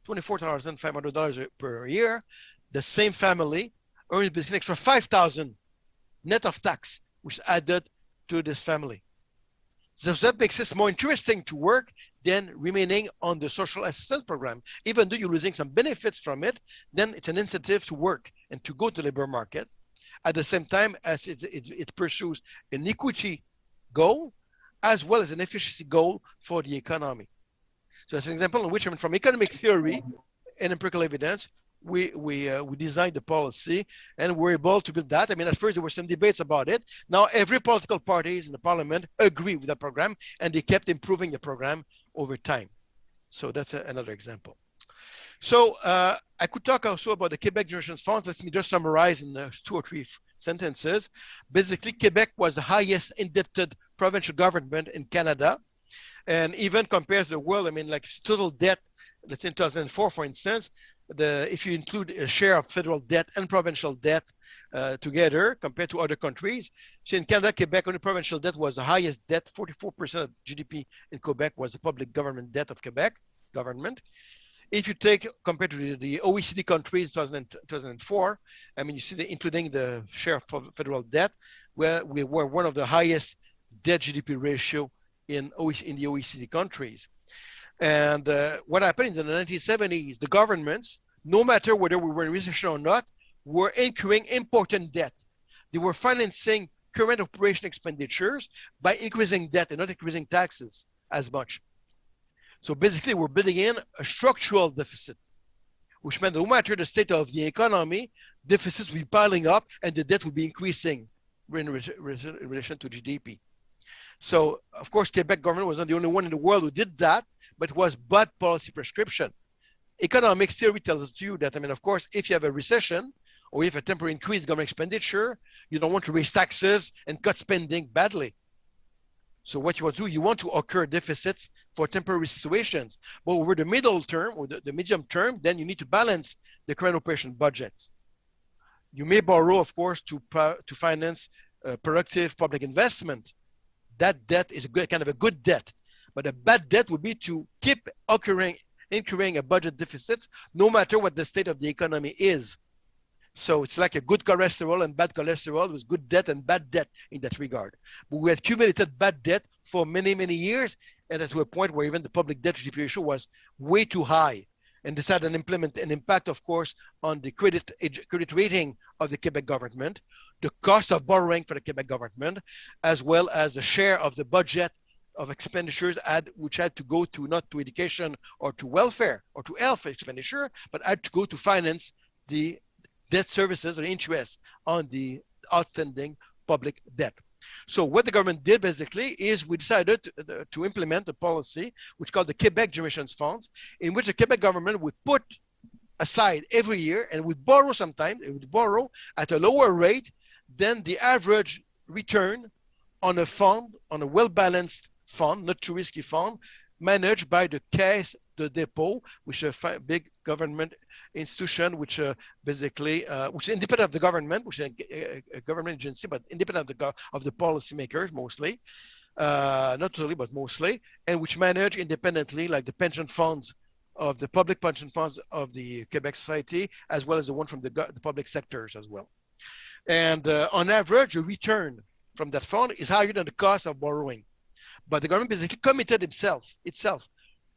$24,500 per year, the same family earns basically an extra $5,000 net of tax, which is added to this family. So that makes it more interesting to work than remaining on the social assistance program. Even though you're losing some benefits from it, then it's an incentive to work and to go to the labor market. At the same time as it pursues an equity goal as well as an efficiency goal for the economy. So as an example in which, I mean, from economic theory and empirical evidence, we designed the policy and we're able to build that. I mean, at first there were some debates about it. Now every political parties in the parliament agree with the program and they kept improving the program over time. So that's another example. So I could talk also about the Quebec Generations Funds. Let me just summarize in 2 or 3 sentences. Basically, Quebec was the highest indebted provincial government in Canada. And even compared to the world, I mean, like total debt, let's say in 2004, for instance, if you include a share of federal debt and provincial debt together compared to other countries. So in Canada, Quebec, only provincial debt was the highest debt. 44% of GDP in Quebec was the public government debt of Quebec government. If you take, compared to the OECD countries, 2004, I mean, you see including the share of federal debt, where we were one of the highest debt GDP ratio in the OECD countries. And what happened in the 1970s, the governments, no matter whether we were in recession or not, were incurring important debt. They were financing current operation expenditures by increasing debt and not increasing taxes as much. So basically, we're building in a structural deficit, which meant no matter the state of the economy, deficits will be piling up and the debt will be increasing in relation to GDP. So, of course, Quebec government was not the only one in the world who did that, but it was bad policy prescription. Economics theory tells you that, I mean, of course, if you have a recession or if a temporary increase in government expenditure, you don't want to raise taxes and cut spending badly. So what you want to do, you want to occur deficits for temporary situations. But over the middle term or the medium term, then you need to balance the current operation budgets. You may borrow, of course, to finance productive public investment. That debt is a good, kind of a good debt. But a bad debt would be to keep incurring a budget deficits, no matter what the state of the economy is. So it's like a good cholesterol and bad cholesterol with good debt and bad debt in that regard. But we had accumulated bad debt for many, many years, and to a point where even the public debt to GDP ratio was way too high. And this had an impact, of course, on the credit rating of the Quebec government, the cost of borrowing for the Quebec government, as well as the share of the budget of expenditures which had to go to not to education or to welfare or to health expenditure, but had to go to finance the debt services or interest on the outstanding public debt. So what the government did basically is we decided to implement a policy which called the Quebec Generations Funds, in which the Quebec government would put aside every year and would borrow sometimes, it would borrow at a lower rate than the average return on a fund, on a well-balanced fund, not too risky fund, managed by the Caisse de Dépôt, which is a big government institution, which basically, which is independent of the government, which is a government agency, but independent of the policymakers mostly, not totally, but mostly, and which manage independently, like the pension funds of the public pension funds of the Quebec society, as well as the one from the public sectors as well. And on average, a return from that fund is higher than the cost of borrowing. But the government basically committed itself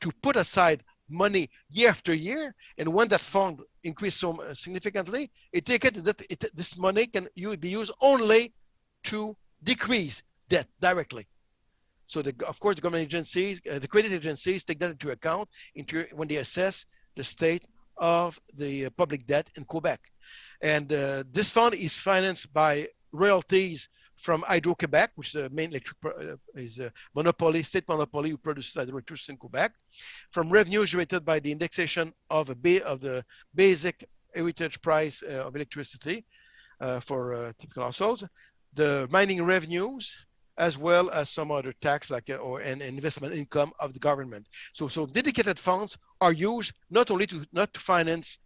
to put aside money year after year, and when that fund increased so significantly, it takes it that this money can be used only to decrease debt directly. So, of course, the government agencies, the credit agencies take that into account when they assess the state of the public debt in Quebec. And this fund is financed by royalties from Hydro-Quebec, which is the main monopoly, state monopoly who produces electricity in Quebec, from revenues generated by the indexation of the basic heritage price of electricity for typical households, the mining revenues, as well as some other tax like an investment income of the government. So dedicated funds are used not only to finance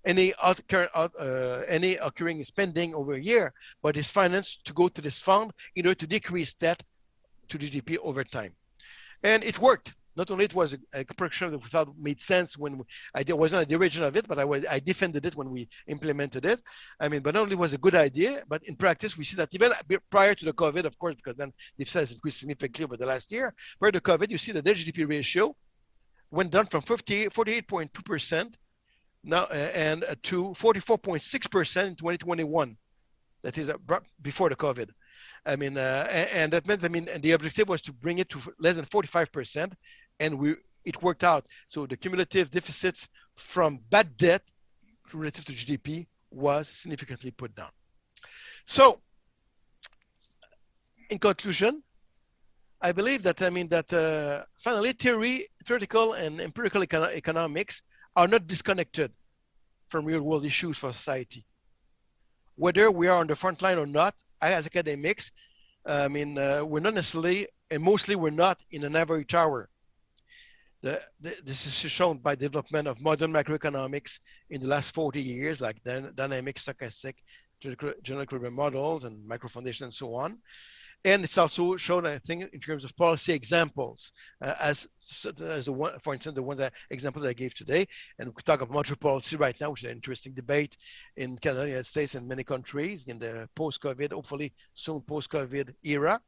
any occurring spending over a year, but is financed to go to this fund in order to decrease debt to GDP over time. And it worked. Not only it was a correction that we thought made sense when I wasn't the origin of it, but I defended it when we implemented it. I mean, but not only was a good idea, but in practice, we see that even prior to the COVID, of course, because then the deficit has increased significantly over the last year. Prior to COVID, you see the debt GDP ratio went down from 48.2% now and to 44.6% in 2021. That is before the COVID. I mean, and that meant, I mean, and the objective was to bring it to less than 45%, and it worked out. So the cumulative deficits from bad debt relative to GDP was significantly put down. So, in conclusion, I believe that, I mean, that finally theoretical and empirical economics are not disconnected from real world issues for society. Whether we are on the front line or not, as academics, I mean, we're not necessarily, and mostly we're not in an ivory tower. This is shown by development of modern macroeconomics in the last 40 years, like dynamic, stochastic, general equilibrium models and micro foundation and so on. And it's also shown, I think, in terms of policy examples, as the one, for instance, the examples I gave today. And we could talk about monetary policy right now, which is an interesting debate in Canada, United States, and many countries in the post-COVID, hopefully soon post-COVID era.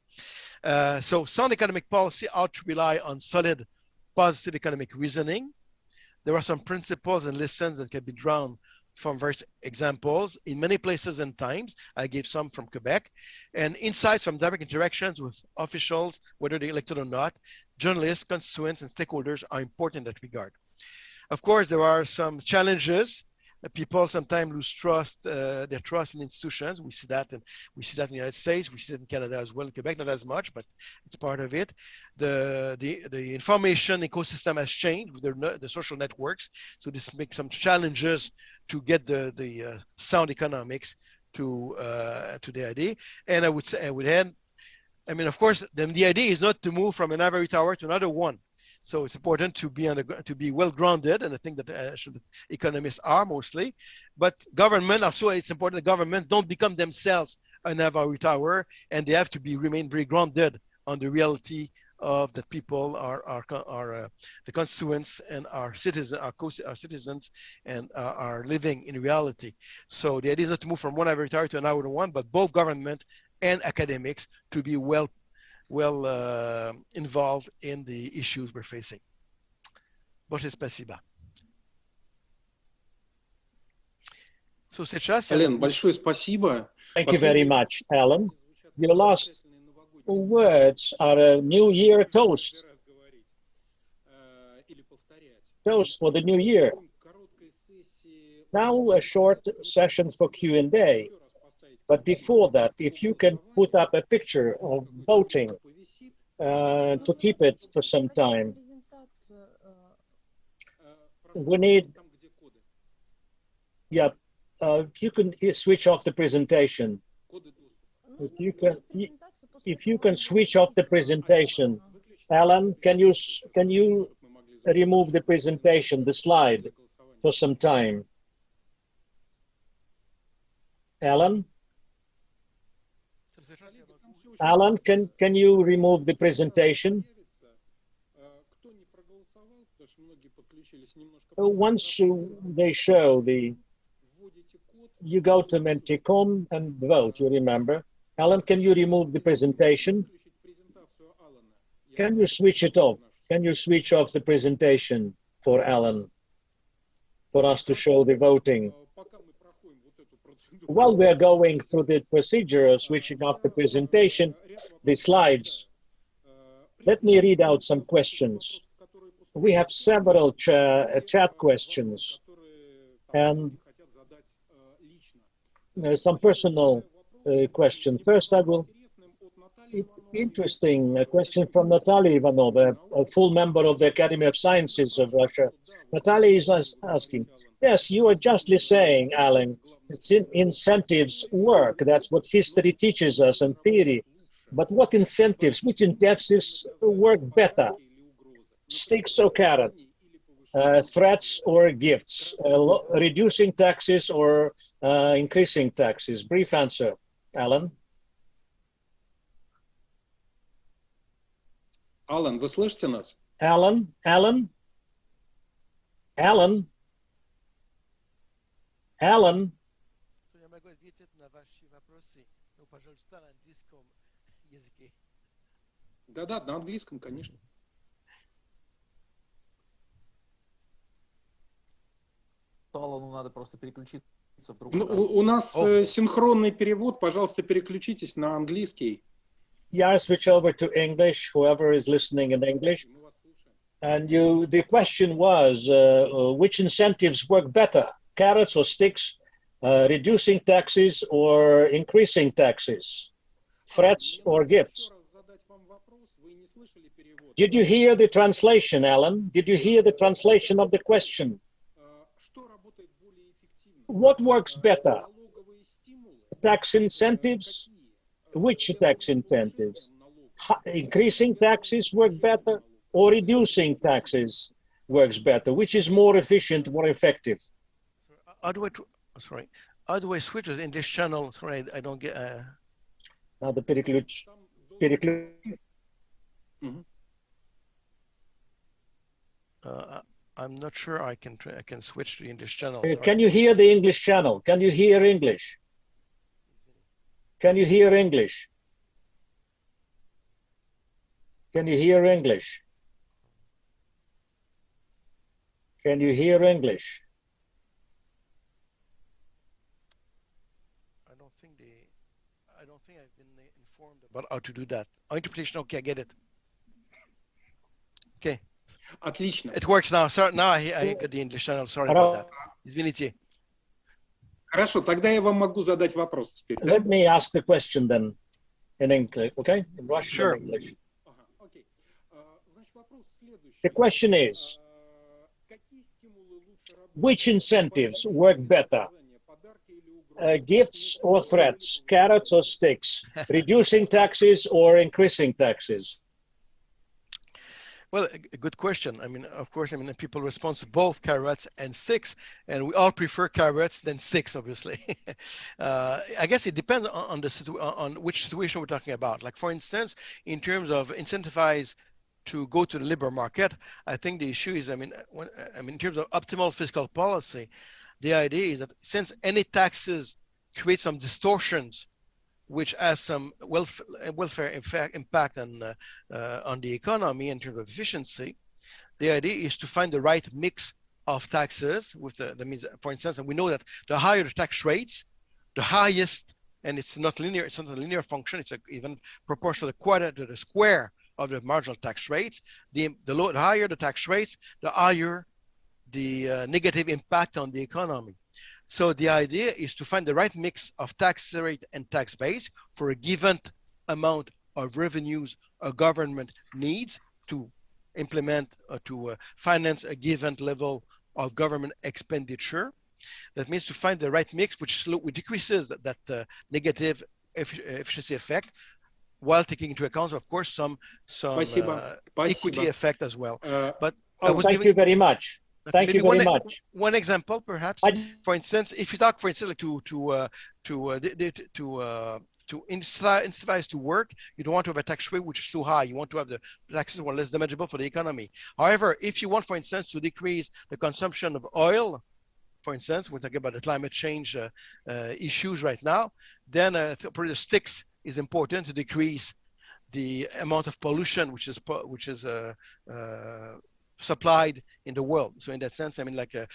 So sound economic policy ought to rely on solid, positive economic reasoning. There are some principles and lessons that can be drawn from various examples in many places and times. I gave some from Quebec, and insights from direct interactions with officials, whether they're elected or not, journalists, constituents, and stakeholders are important in that regard. Of course, there are some challenges people sometimes lose their trust in institutions. We see that in the United States. We see it in Canada as well, in Quebec, not as much, but it's part of it. The information ecosystem has changed with the social networks. So this makes some challenges to get the sound economics to the idea. And I would add, I mean, of course, then the idea is not to move from an ivory tower to another one. So it's important to be well grounded, and I think that economists are mostly. But government also, it's important that government don't become themselves an ivory tower, and they have to remain very grounded on the reality of that people are the constituents and our citizens and are living in reality. So the idea is not to move from one ivory tower to another one, but both government and academics to be well involved in the issues we're facing. Большое спасибо. So, Ален, большое спасибо. Thank you very much, Alan. Your last words are a New Year toast. Toast for the New Year. Now a short session for Q&A. But before that, if you can put up a picture of voting to keep it for some time. We need, yeah, you can switch off the presentation. If you can switch off the presentation. Alan, can you remove the presentation, the slide, for some time? Alan? Alan, can you remove the presentation? Once they show you go to Menticom and vote, you remember. Alan, can you remove the presentation? Can you switch it off? Can you switch off the presentation for Alan, for us to show the voting? While we are going through the procedure of switching off the presentation, the slides, let me read out some questions. We have several chat questions and some personal questions. First, interesting question from Natalia Ivanova, a full member of the Academy of Sciences of Russia. Natalia is asking, yes, you are justly saying, Alan, incentives work. That's what history teaches us and theory. But what incentives, which incentives work better? Sticks or carrot? Threats or gifts? Reducing taxes or increasing taxes? Brief answer, Alan. Alan, вы слышите нас? Alan? Alan? Alan? Alan? Да, на английском, конечно. Алану надо просто переключиться в другой. У нас синхронный перевод, пожалуйста, переключитесь на английский. Yeah, switch over to English, whoever is listening in English. And the question was, which incentives work better, carrots or sticks, reducing taxes or increasing taxes, threats or gifts? Did you hear the translation, Alan? Did you hear the translation of the question? What works better? Tax incentives? Which tax incentives? Increasing taxes work better or reducing taxes works better? Which is more efficient, more effective? How do I switch to the English channel? Sorry, I don't get... Now the переключ. I'm not sure I can switch to the English channel. Can you hear the English channel? Can you hear English? Can you hear English? Can you hear English? Can you hear English? I don't think I've been informed about how to do that. Interpretation, okay, I get it. Okay. Отлично. It works now. Sorry, now I got the English channel. Sorry about that. Извините. Хорошо, тогда я вам могу задать вопрос теперь. Да? Let me ask the question then in English, okay? In Russian Sure. and English. Ага, окей. Значит, вопрос следующий. The question is, Какие стимулы лучше работают? which incentives work better? Подарки или угрозы? Gifts or threats, carrots or sticks, reducing taxes or increasing taxes? Well, a good question. I mean, of course, I mean, people respond to both carrots and sticks, and we all prefer carrots than sticks, obviously. I guess it depends on on which situation we're talking about. Like, for instance, in terms of incentivize to go to the labor market, I think the issue is, I mean, in terms of optimal fiscal policy, the idea is that since any taxes create some distortions, which has some welfare impact on the economy in terms of efficiency, the idea is to find the right mix of taxes with that means, for instance, and we know that the higher the tax rates, the highest, and it's not linear, it's not a linear function, it's even proportional to the square of the marginal tax rates. The higher the tax rates, the higher the negative impact on the economy. So the idea is to find the right mix of tax rate and tax base for a given amount of revenues a government needs to implement or to finance a given level of government expenditure. That means to find the right mix which decreases that negative efficiency effect, while taking into account, of course, some equity effect as well. But thank you very much. Thank you very much. One example, perhaps. For instance, if you talk, for instance, like to incentivize to work, you don't want to have a tax rate which is too high. You want to have the taxes were less damageable for the economy. However, if you want, for instance, to decrease the consumption of oil, for instance, we're talking about the climate change issues right now, then probably the sticks is important to decrease the amount of pollution which is supplied in the world. So in that sense, I mean, like a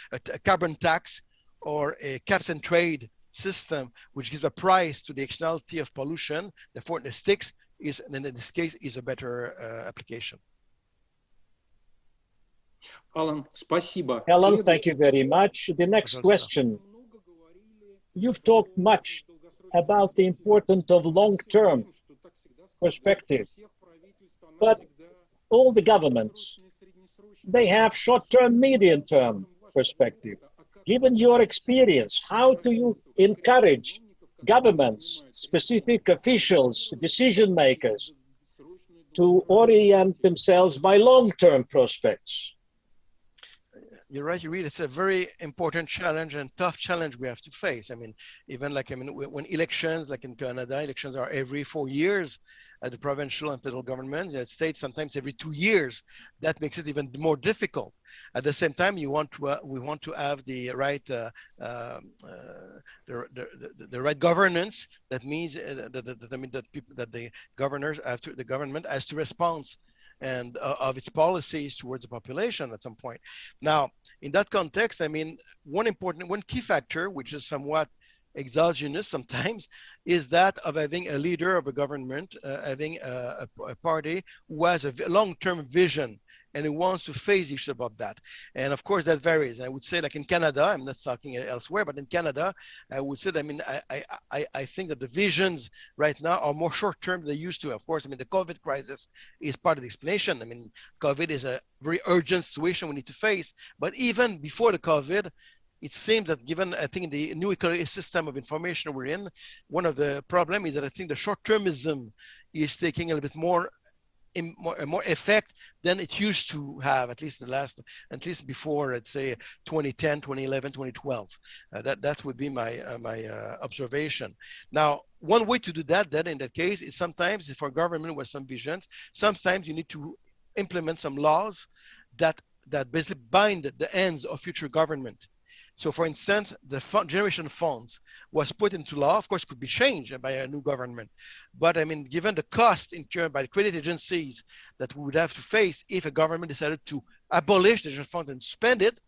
carbon tax or a caps and trade system, which gives a price to the externality of pollution, therefore the sticks is, in this case, is a better application. Alan, спасибо. Alan, thank you very much. The next question. You've talked much about the importance of long-term perspective, but all the governments, they have short-term, medium-term perspective. Given your experience, how do you encourage governments, specific officials, decision makers to orient themselves by long-term prospects? You're right, you read, it's a very important challenge and tough challenge we have to face. I mean, even like, I mean, when elections, like in Canada, elections are every 4 years at the provincial and federal government. In the United States, sometimes every 2 years. That makes it even more difficult. At the same time, we want to have the right the right governance. That means that the governors have to, the government has to respond and of its policies towards the population at some point. Now, in that context, I mean, one key factor, which is somewhat exogenous sometimes, is that of having a leader of a government, having a party who has a long-term vision and who wants to face issues about that. And of course, that varies. I would say, like in Canada, I'm not talking elsewhere, but in Canada, I would say, I mean, I think that the visions right now are more short-term than they used to. Of course, I mean, the COVID crisis is part of the explanation. I mean, COVID is a very urgent situation we need to face. But even before the COVID, it seems that given, I think, the new ecosystem of information we're in, one of the problems is that I think the short-termism is taking a little bit more effect than it used to have, at least before, let's say, 2010, 2011, 2012. That would be my observation. Now, one way to do that, then in that case, is sometimes for government with some visions, sometimes you need to implement some laws that basically bind the ends of future government. So, for instance, the generation funds was put into law, of course, could be changed by a new government. But I mean, given the cost incurred by the credit agencies that we would have to face if a government decided to abolish the generation funds and spend it,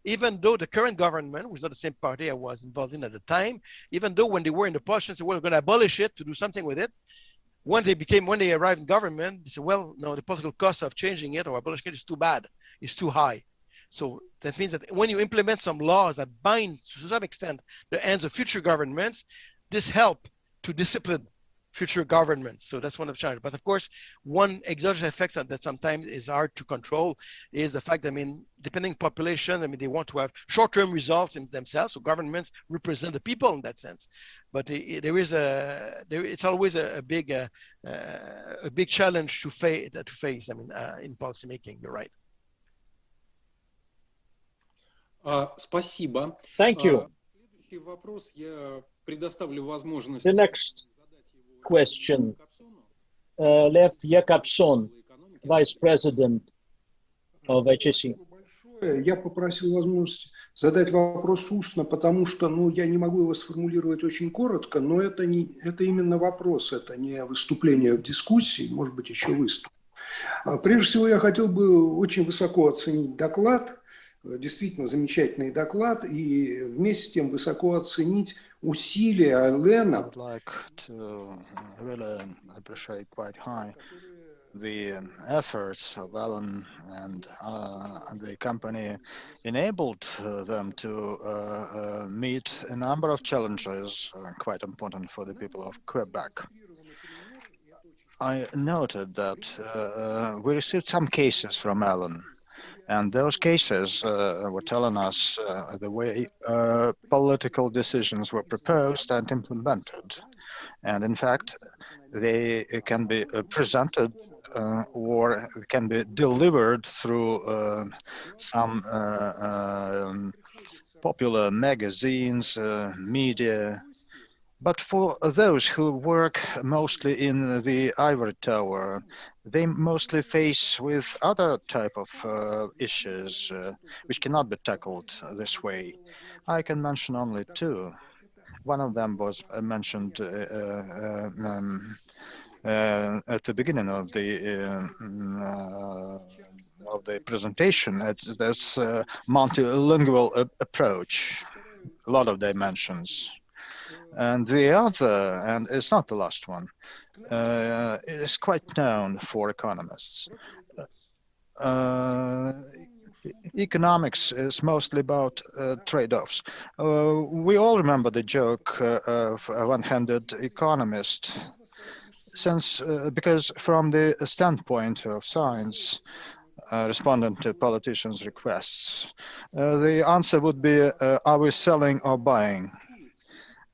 even though the current government, which is not the same party I was involved in at the time, even though when they were in the position, said, well, we're going to abolish it to do something with it, when they arrived in government, they said, well, no, the political cost of changing it or abolishing it is too bad, it's too high. So that means that when you implement some laws that bind to some extent the hands of future governments, this help to discipline future governments. So that's one of the challenges. But of course, one exogenous effect that sometimes is hard to control is the fact that, I mean, depending population, I mean, they want to have short-term results in themselves. So governments represent the people in that sense. But it's always a big challenge to face. I mean, in policymaking. You're right. Спасибо. Thank you. Следующий вопрос я предоставлю возможность. The next question, Lev Jakobson, Vice President of HSE. Я попросил возможность задать вопрос устно, потому что, я не могу его сформулировать очень коротко, но это именно вопрос, это не выступление в дискуссии, может быть, еще выступ. Прежде всего, я хотел бы очень высоко оценить доклад, действительно замечательный доклад, и вместе с тем высоко оценить усилия Алена. The efforts of Alan and the company enabled them to meet a number of challenges quite important for the people of Quebec. I noted that we received some cases from Alan, and those cases were telling us the way political decisions were proposed and implemented. And in fact, they can be presented or can be delivered through some popular magazines, media. But for those who work mostly in the ivory tower, they mostly face with other type of issues which cannot be tackled this way. I can mention only two. One of them was mentioned at the beginning of the presentation. That's multilingual approach, a lot of dimensions. And the other, and it's not the last one, is quite known for economists. Economics is mostly about trade-offs. We all remember the joke of a one-handed economist, because from the standpoint of science, responding to politicians' requests, the answer would be, are we selling or buying?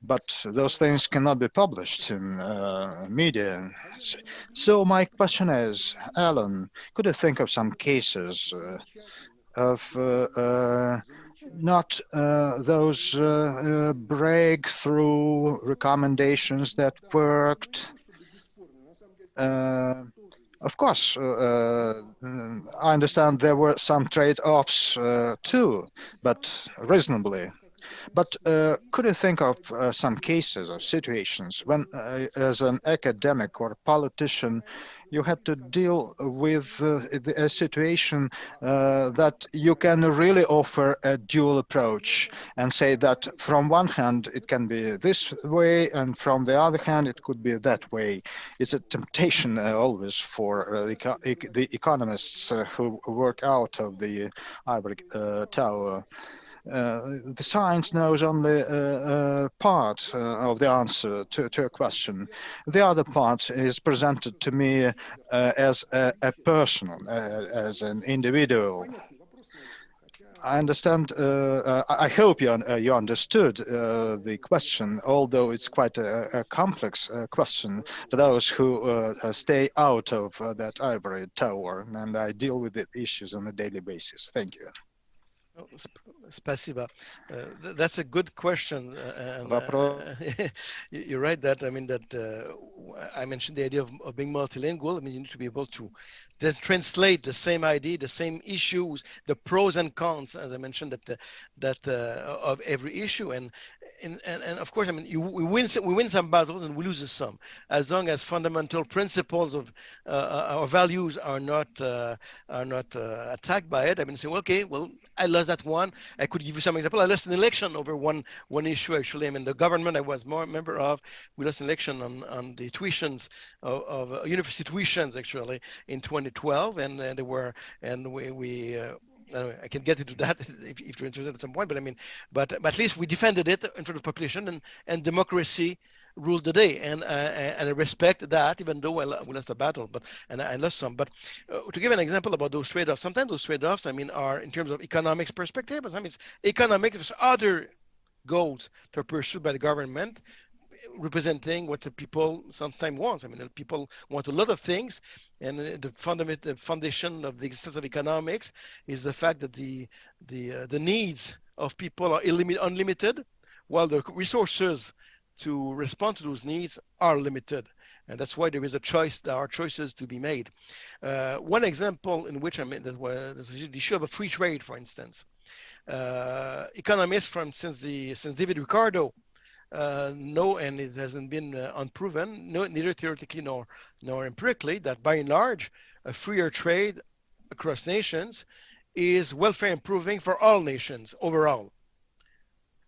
But those things cannot be published in media. So my question is, Alan, could you think of some cases of not those breakthrough recommendations that worked? Of course, I understand there were some trade-offs too, but reasonably. But could you think of some cases or situations when, as an academic or politician, you had to deal with a situation that you can really offer a dual approach and say that from one hand it can be this way and from the other hand it could be that way. It's a temptation always for the economists who work out of the ivory tower. The science knows only part of the answer to a question. The other part is presented to me as a person, as an individual. I understand, I hope you understood the question, although it's quite a complex question for those who stay out of that ivory tower, and I deal with the issues on a daily basis. Thank you. Spasiba. That's a good question. You're right that, I mean, that I mentioned the idea of being multilingual. I mean, you need to be able to then translate the same idea, the same issues, the pros and cons, as I mentioned, of every issue. And of course, I mean, we win some battles and we lose some. As long as fundamental principles of our values are not attacked by it, I mean, say, well, okay, well, I lost that one. I could give you some example. I lost an election over one issue, actually. I mean, the government I was more a member of, we lost an election on the tuitions of university tuitions, actually, in 2012, and there were, and we anyway, I can get into that if you're interested at some point. But I mean, but at least we defended it in front of the population, and democracy ruled the day, and I respect that, even though we lost the battle, but and I lost some. But to give an example about those trade-offs, sometimes those trade-offs, I mean, are in terms of economics perspective. But I mean, it's economic. There's other goals that are pursued by the government, representing what the people sometimes want. I mean, the people want a lot of things, and the foundation of the existence of economics is the fact that the needs of people are unlimited, while the resources to respond to those needs are limited. And that's why there is a choice. There are choices to be made. One example in which I mean that was the issue of a free trade, for instance. Economists since David Ricardo know, and it hasn't been unproven, neither theoretically nor empirically, that by and large, a freer trade across nations is welfare improving for all nations overall.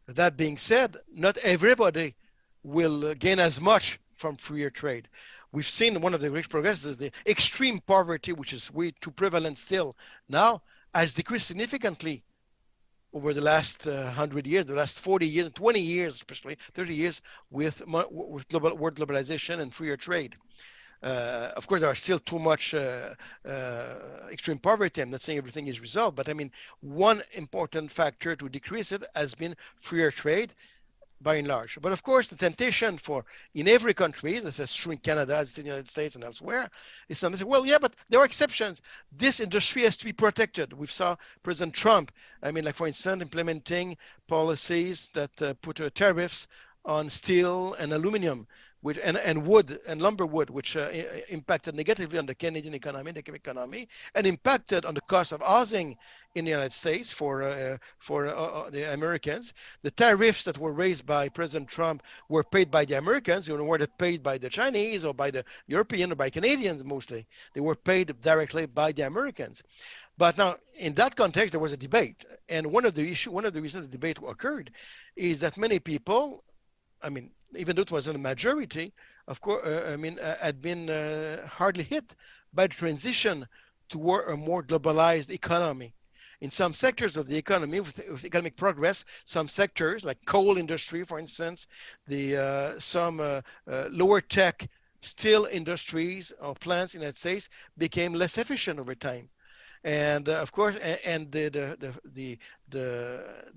That being said, not everybody will gain as much from freer trade. We've seen one of the great progresses, the extreme poverty, which is way too prevalent still now, has decreased significantly over the last 100 years, the last 40 years, 20 years, especially 30 years, with world globalization and freer trade. Of course, there are still too much extreme poverty. I'm not saying everything is resolved, but I mean, one important factor to decrease it has been freer trade, by and large. But of course, the temptation in every country, this is true in Canada, as in the United States and elsewhere, is something to say, well, yeah, but there are exceptions. This industry has to be protected. We saw President Trump, I mean, like for instance, implementing policies that put tariffs on steel and aluminum, and wood and lumber wood, which impacted negatively on the Canadian economy, the Quebec economy, and impacted on the cost of housing in the United States for the Americans. The tariffs that were raised by President Trump were paid by the Americans. Were not paid by the Chinese or by the European or by Canadians mostly. They were paid directly by the Americans. But now, in that context, there was a debate, and one of the reasons the debate occurred is that many people, I mean, even though it wasn't a majority, of course, had been hardly hit by the transition toward a more globalized economy. In some sectors of the economy, with economic progress, some sectors like coal industry, for instance, some lower tech steel industries or plants in the United States became less efficient over time. And of course, and the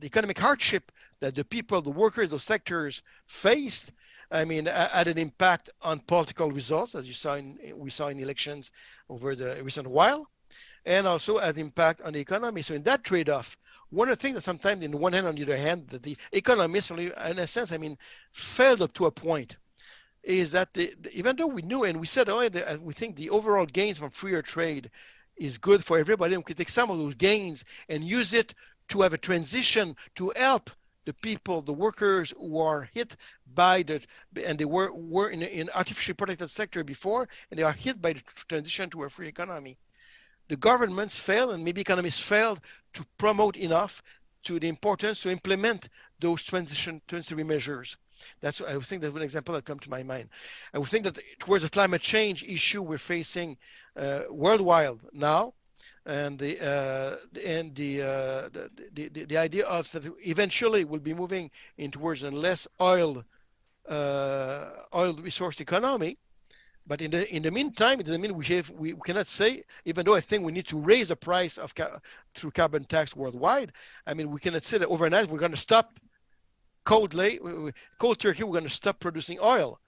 economic hardship that the people, the workers, those sectors faced, I mean, had an impact on political results, as we saw in elections over the recent while, and also had impact on the economy. So in that trade-off, one of the things that sometimes, on the one hand, on the other hand, that the economists, in a sense, I mean, failed up to a point, is that even though we knew and we said, we think the overall gains from freer trade is good for everybody, and we can take some of those gains and use it to have a transition to help the people, the workers who are hit by and they were in artificially protected sector before, and they are hit by the transition to a free economy. The governments failed, and maybe economists failed to promote enough to the importance to implement those transitory measures. I would think that's one example that comes to my mind. I would think that towards the climate change issue we're facing worldwide now, and the idea of that eventually we'll be moving in towards a less oil resource economy. But in the meantime, we cannot say, even though I think we need to raise the price of through carbon tax worldwide. I mean, we cannot say that overnight we're going to stop cold turkey, we're going to stop producing oil.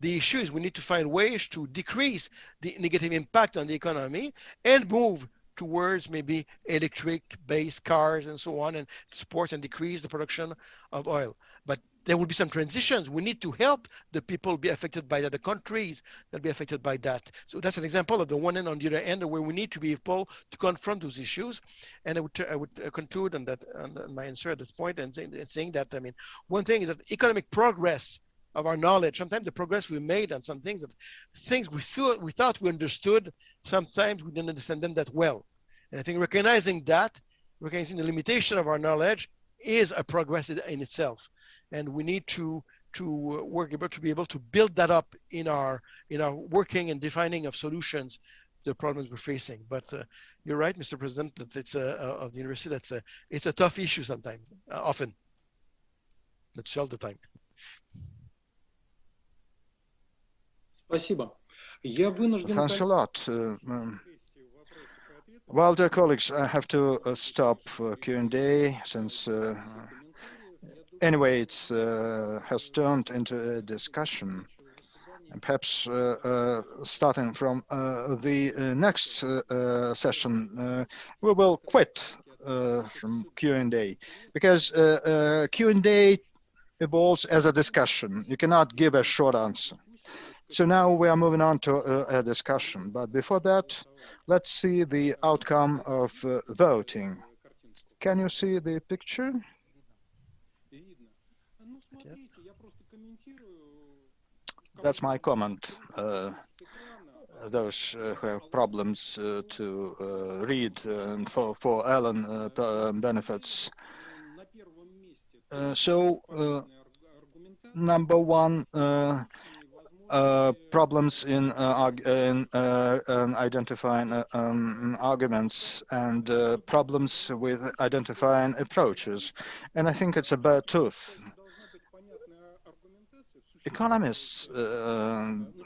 The issue is we need to find ways to decrease the negative impact on the economy and move towards maybe electric-based cars and so on, and support and decrease the production of oil. But there will be some transitions. We need to help the people be affected by that, the countries that be affected by that. So that's an example of the one end. On the other end, where we need to be able to confront those issues. And I would conclude on my answer at this point and saying that, I mean, one thing is that economic progress of our knowledge, sometimes the progress we made on some things we thought we understood, sometimes we didn't understand them that well. And I think recognizing the limitation of our knowledge is a progress in itself. And we need to be able to build that up in our working and defining of solutions the problems we're facing. But you're right, Mr. President, that it's of the university. It's a tough issue sometimes, often, not all the time. Спасибо. Я вынужден... Thanks a lot. Well, dear colleagues, I have to stop Q&A since anyway it has turned into a discussion. And perhaps starting from the next session, we will quit from Q&A because Q&A evolves as a discussion. You cannot give a short answer. So now we are moving on to a discussion. But before that, let's see the outcome of voting. Can you see the picture? That's my comment. Those who have problems to read and for Alan benefits. Number one, problems in identifying arguments and problems with identifying approaches. And I think it's a bad tooth. Economists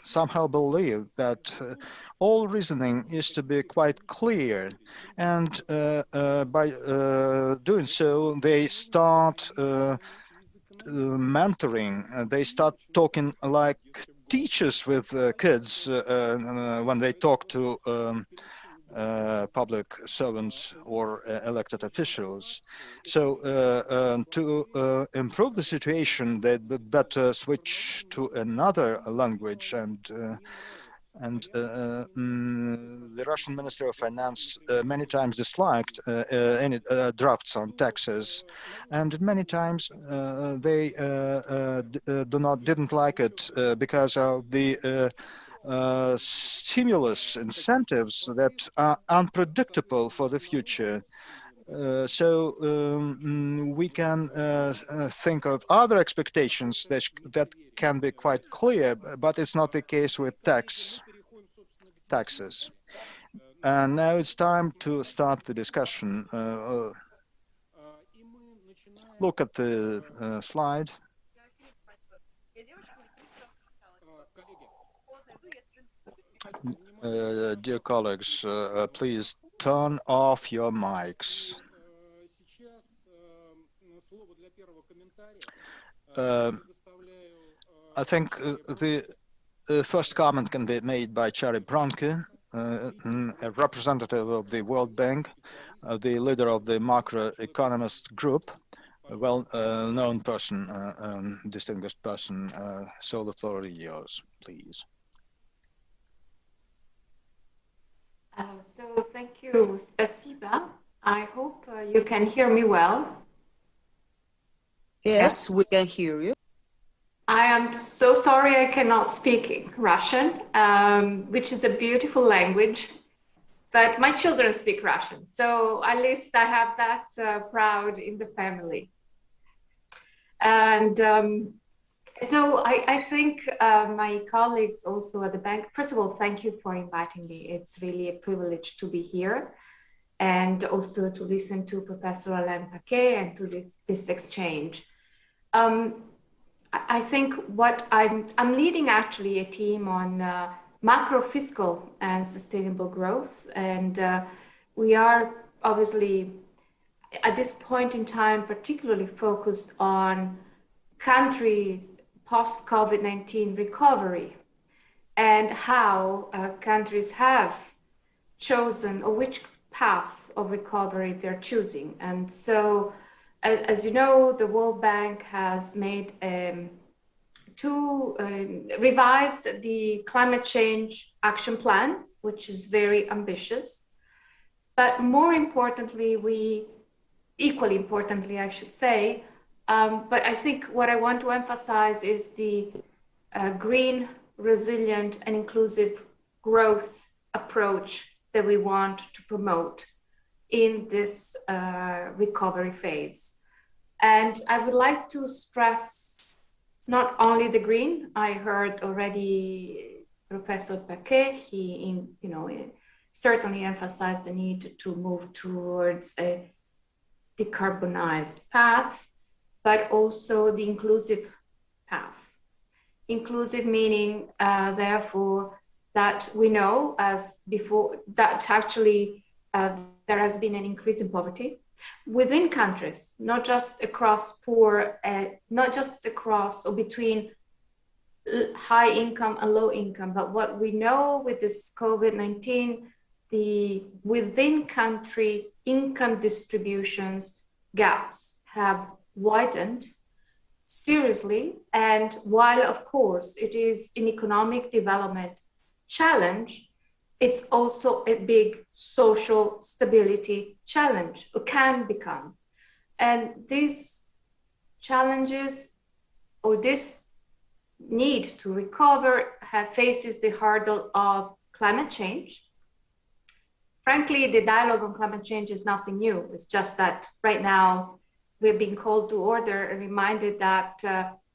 somehow believe that all reasoning is to be quite clear, and by doing so, they start mentoring. They start talking like teachers with kids when they talk to public servants or elected officials. So to improve the situation, they'd better switch to another language. And the Russian Minister of Finance many times disliked any drafts on taxes, and many times they didn't like it because of the stimulus incentives that are unpredictable for the future. So we can think of other expectations that can be quite clear, but it's not the case with taxes. And now it's time to start the discussion. Look at the slide. Dear colleagues, please turn off your mics. I think the first comment can be made by Charlie Bronke, a representative of the World Bank, the leader of the macroeconomist group, a well-known person, distinguished person. So the floor is yours, please. So thank you, Spasiba. I hope you can hear me well. Yes, we can hear you. I am so sorry I cannot speak Russian, which is a beautiful language, but my children speak Russian. So at least I have that proud in the family. And so I think my colleagues also at the bank, first of all, thank you for inviting me. It's really a privilege to be here and also to listen to Professor Alain Paquet and to this exchange. I think what I'm leading actually a team on macro fiscal and sustainable growth. And we are obviously at this point in time particularly focused on countries post-COVID-19 recovery and how countries have chosen or which path of recovery they're choosing. And so, as you know, the World Bank has made revised the climate change action plan, which is very ambitious. But more importantly, equally importantly, I should say, but I think what I want to emphasize is the green, resilient, and inclusive growth approach that we want to promote in this recovery phase. And I would like to stress not only the green. I heard already Professor Paquet, he certainly emphasize the need to move towards a decarbonized path, but also the inclusive path. Inclusive meaning, therefore, that we know as before that actually there has been an increase in poverty within countries, not just across poor, not just across or between high income and low income, but what we know with this COVID-19, the within country income distributions gaps have widened seriously. And while of course it is an economic development challenge, it's also a big social stability challenge, or can become. And these challenges, or this need to recover, faces the hurdle of climate change. Frankly, the dialogue on climate change is nothing new. It's just that right now we're being called to order and reminded that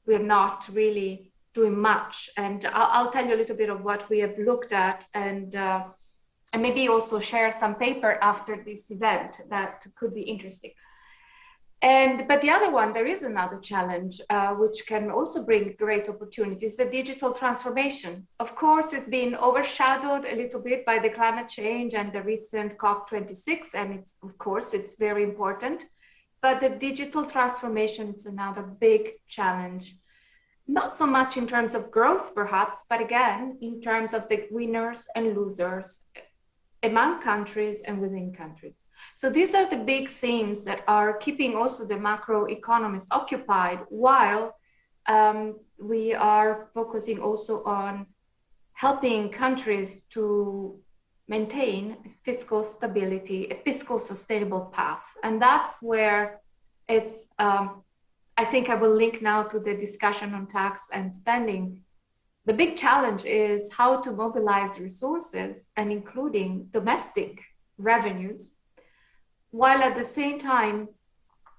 we're not really doing much. And I'll tell you a little bit of what we have looked at, and maybe also share some paper after this event that could be interesting. But the other one, there is another challenge which can also bring great opportunities, the digital transformation. Of course, it's been overshadowed a little bit by the climate change and the recent COP26, and it's very important. But the digital transformation is another big challenge, not so much in terms of growth, perhaps, but again, in terms of the winners and losers among countries and within countries. So these are the big themes that are keeping also the macroeconomists occupied, while we are focusing also on helping countries to maintain fiscal stability, a fiscal sustainable path. And that's where it's, I think I will link now to the discussion on tax and spending. The big challenge is how to mobilize resources and including domestic revenues, while at the same time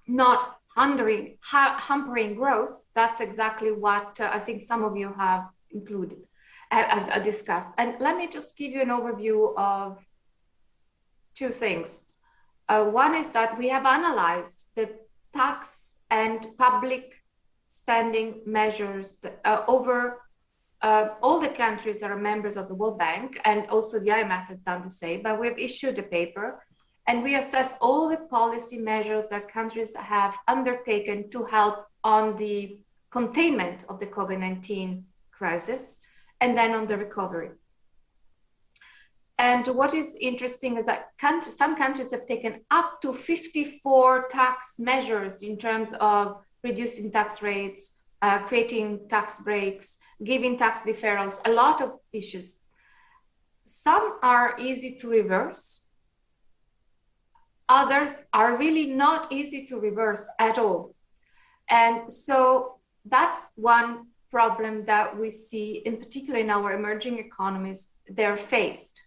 not hampering growth. That's exactly what I think some of you have discussed. And let me just give you an overview of two things. One is that we have analyzed the tax and public spending measures over all the countries that are members of the World Bank, and also the IMF has done the same, but we've issued a paper and we assess all the policy measures that countries have undertaken to help on the containment of the COVID-19 crisis and then on the recovery. And what is interesting is that some countries have taken up to 54 tax measures in terms of reducing tax rates, creating tax breaks, giving tax deferrals, a lot of issues. Some are easy to reverse. Others are really not easy to reverse at all. And so that's one problem that we see, in particular in our emerging economies, they're faced.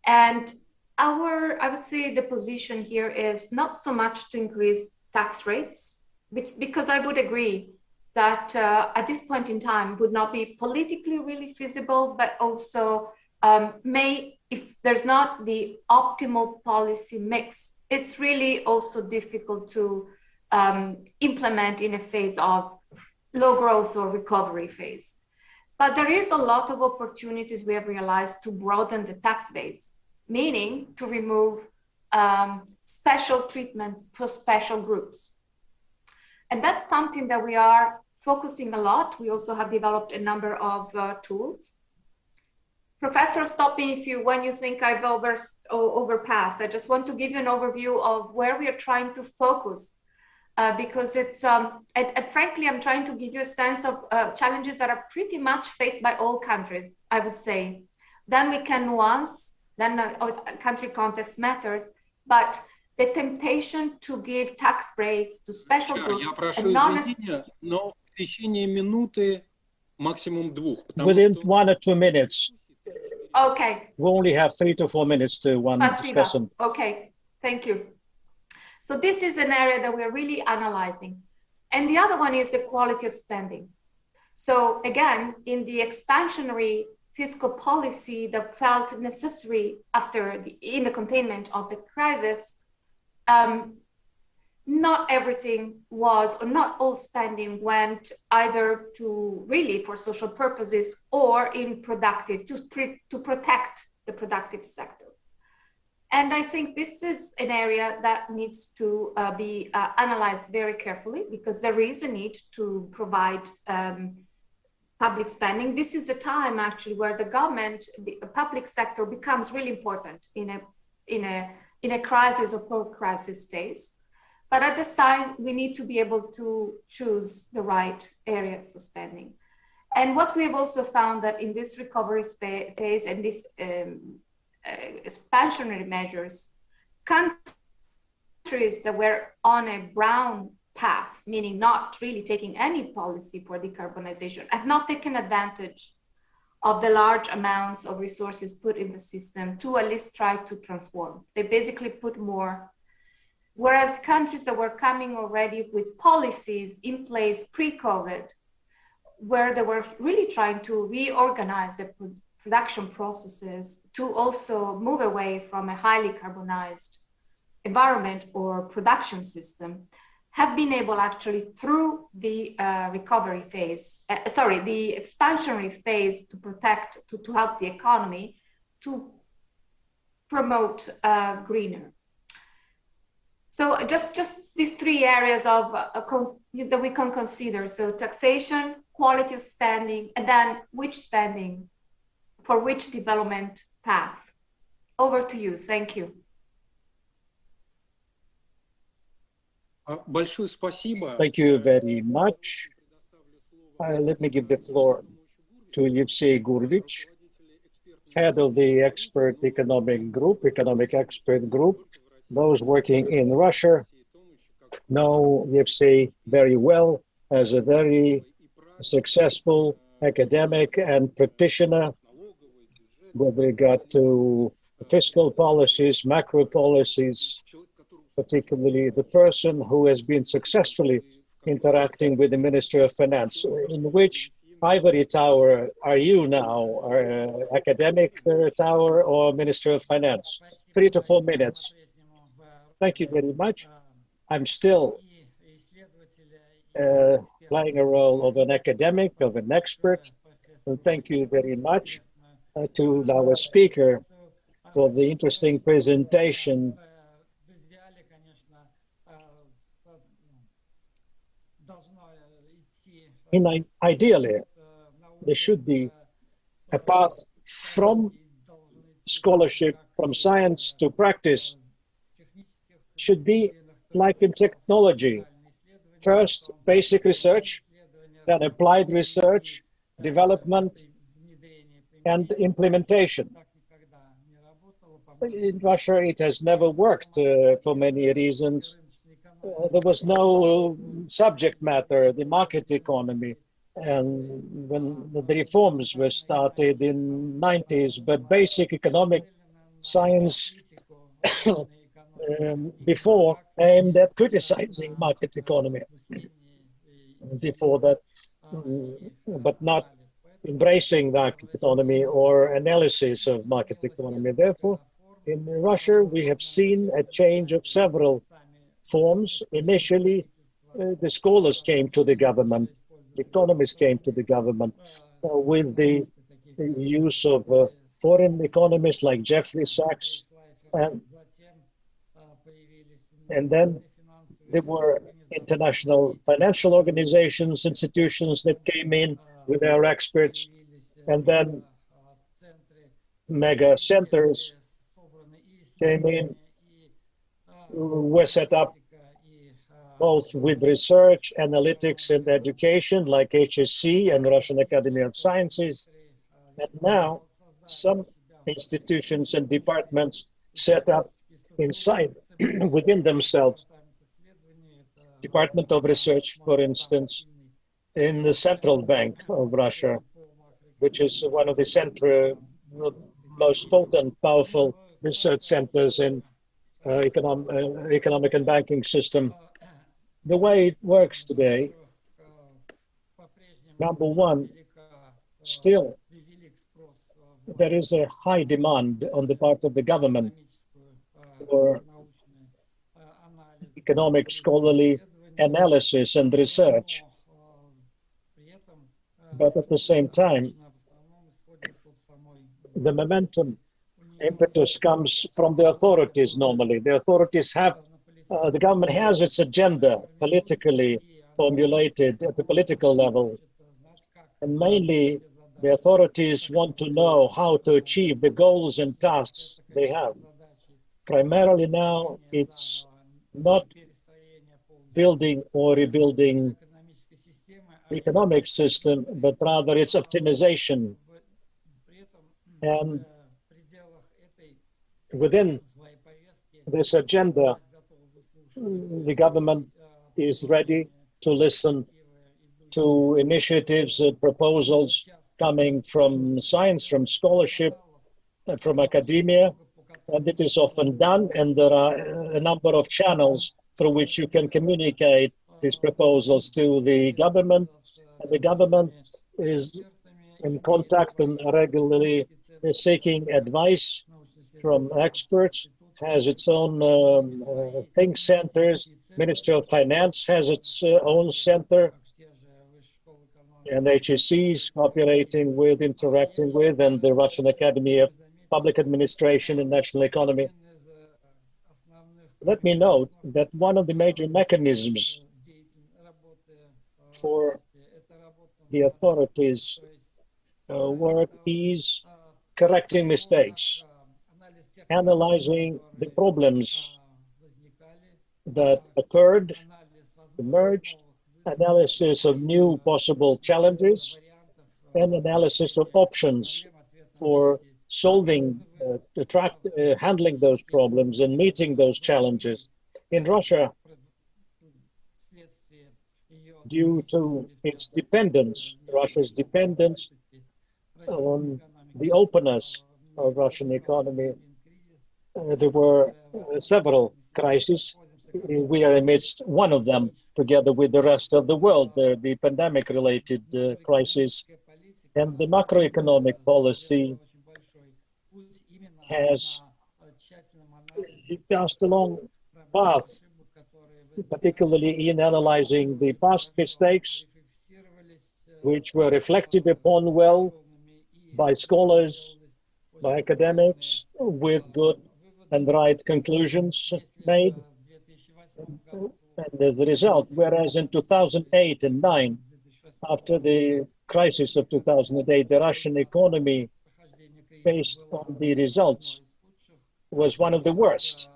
And I would say the position here is not so much to increase tax rates, because I would agree that at this point in time would not be politically really feasible, but also if there's not the optimal policy mix, it's really also difficult to implement in a phase of low growth or recovery phase. But there is a lot of opportunities we have realized to broaden the tax base, meaning to remove special treatments for special groups. And that's something that we are focusing a lot. We also have developed a number of tools. Professor, stop me when you think I've overpassed. I just want to give you an overview of where we are trying to focus, because it's, and frankly, I'm trying to give you a sense of challenges that are pretty much faced by all countries, I would say. Then we can nuance, then country context matters, but the temptation to give tax breaks to special groups. Я прошу извинения, но в течение минуты, максимум двух. Within 1 or 2 minutes. Okay. We only have 3 to 4 minutes to one discussion. Okay, thank you. So this is an area that we're really analyzing. And the other one is the quality of spending. So again, in the expansionary fiscal policy that felt necessary in the containment of the crisis, not everything was, or not all spending went either to really for social purposes or in productive, to protect the productive sector. And I think this is an area that needs to be analyzed very carefully, because there is a need to provide public spending. This is the time actually where the government, the public sector becomes really important in a crisis or post-crisis phase. But at this time, we need to be able to choose the right areas of spending. And what we have also found that in this recovery phase and this expansionary measures, countries that were on a brown path, meaning not really taking any policy for decarbonization, have not taken advantage of the large amounts of resources put in the system to at least try to transform. They basically put more. Whereas countries that were coming already with policies in place pre-COVID, where they were really trying to reorganize the production processes to also move away from a highly carbonized environment or production system, have been able actually through the recovery phase, the expansionary phase to help the economy, to promote greener. So just these three areas of that we can consider. So taxation, quality of spending, and then which spending for which development path. Over to you. Thank you. Большое спасибо. Thank you very much. Let me give the floor to Yevsey Gurvich, head of the economic expert group. Those working in Russia know Yevsey very well as a very successful academic and practitioner with regard to fiscal policies, macro policies, particularly the person who has been successfully interacting with the Ministry of Finance. In which ivory tower are you now? Academic tower or Ministry of Finance? 3 to 4 minutes. Thank you very much. I'm still playing a role of an academic, of an expert. And thank you very much to our speaker for the interesting presentation. Ideally, there should be a path from scholarship, from science to practice. Should be like in technology. First, basic research, then applied research, development, and implementation. In Russia, it has never worked for many reasons. There was no subject matter, the market economy, and when the reforms were started in 90s, but basic economic science before aimed at criticizing market economy. Before that, but not embracing market economy or analysis of market economy. Therefore, in Russia, we have seen a change of several forms. Initially, the scholars came to the government, the economists came to the government with the use of foreign economists like Jeffrey Sachs, and then there were international financial organizations, institutions that came in with their experts, and then mega centers came in, were set up both with research, analytics, and education, like HSE and Russian Academy of Sciences. And now some institutions and departments set up inside, within themselves. Department of Research, for instance, in the Central Bank of Russia, which is one of the most potent, powerful research centers in economic and banking system. The way it works today, number one, still there is a high demand on the part of the government for economic scholarly analysis and research. But at the same time, the momentum impetus comes from the authorities normally. The authorities have, the government has its agenda politically formulated at the political level. And mainly the authorities want to know how to achieve the goals and tasks they have. Primarily now, it's not building or rebuilding the economic system, but rather its optimization. And within this agenda, the government is ready to listen to initiatives and proposals coming from science, from scholarship, from academia, and it is often done, and there are a number of channels through which you can communicate these proposals to the government, and the government is in contact and regularly seeking advice from experts, has its own think centers. Ministry of Finance has its own center, and HSE is cooperating with, interacting with, and the Russian Academy of Public Administration and National Economy. Let me note that one of the major mechanisms for the authorities' work is correcting mistakes, analyzing the problems that occurred, emerged, analysis of new possible challenges, and analysis of options for solving, handling those problems and meeting those challenges. In Russia, due to its dependence, Russia's dependence on the openness of Russian economy, there were several crises. We are amidst one of them, together with the rest of the world, the pandemic-related crisis. And the macroeconomic policy has passed a long path, particularly in analyzing the past mistakes, which were reflected upon well by scholars, by academics, with good and right conclusions made. And as a result, whereas in 2008 and 2009, after the crisis of 2008, the Russian economy, based on the results, was one of the worst.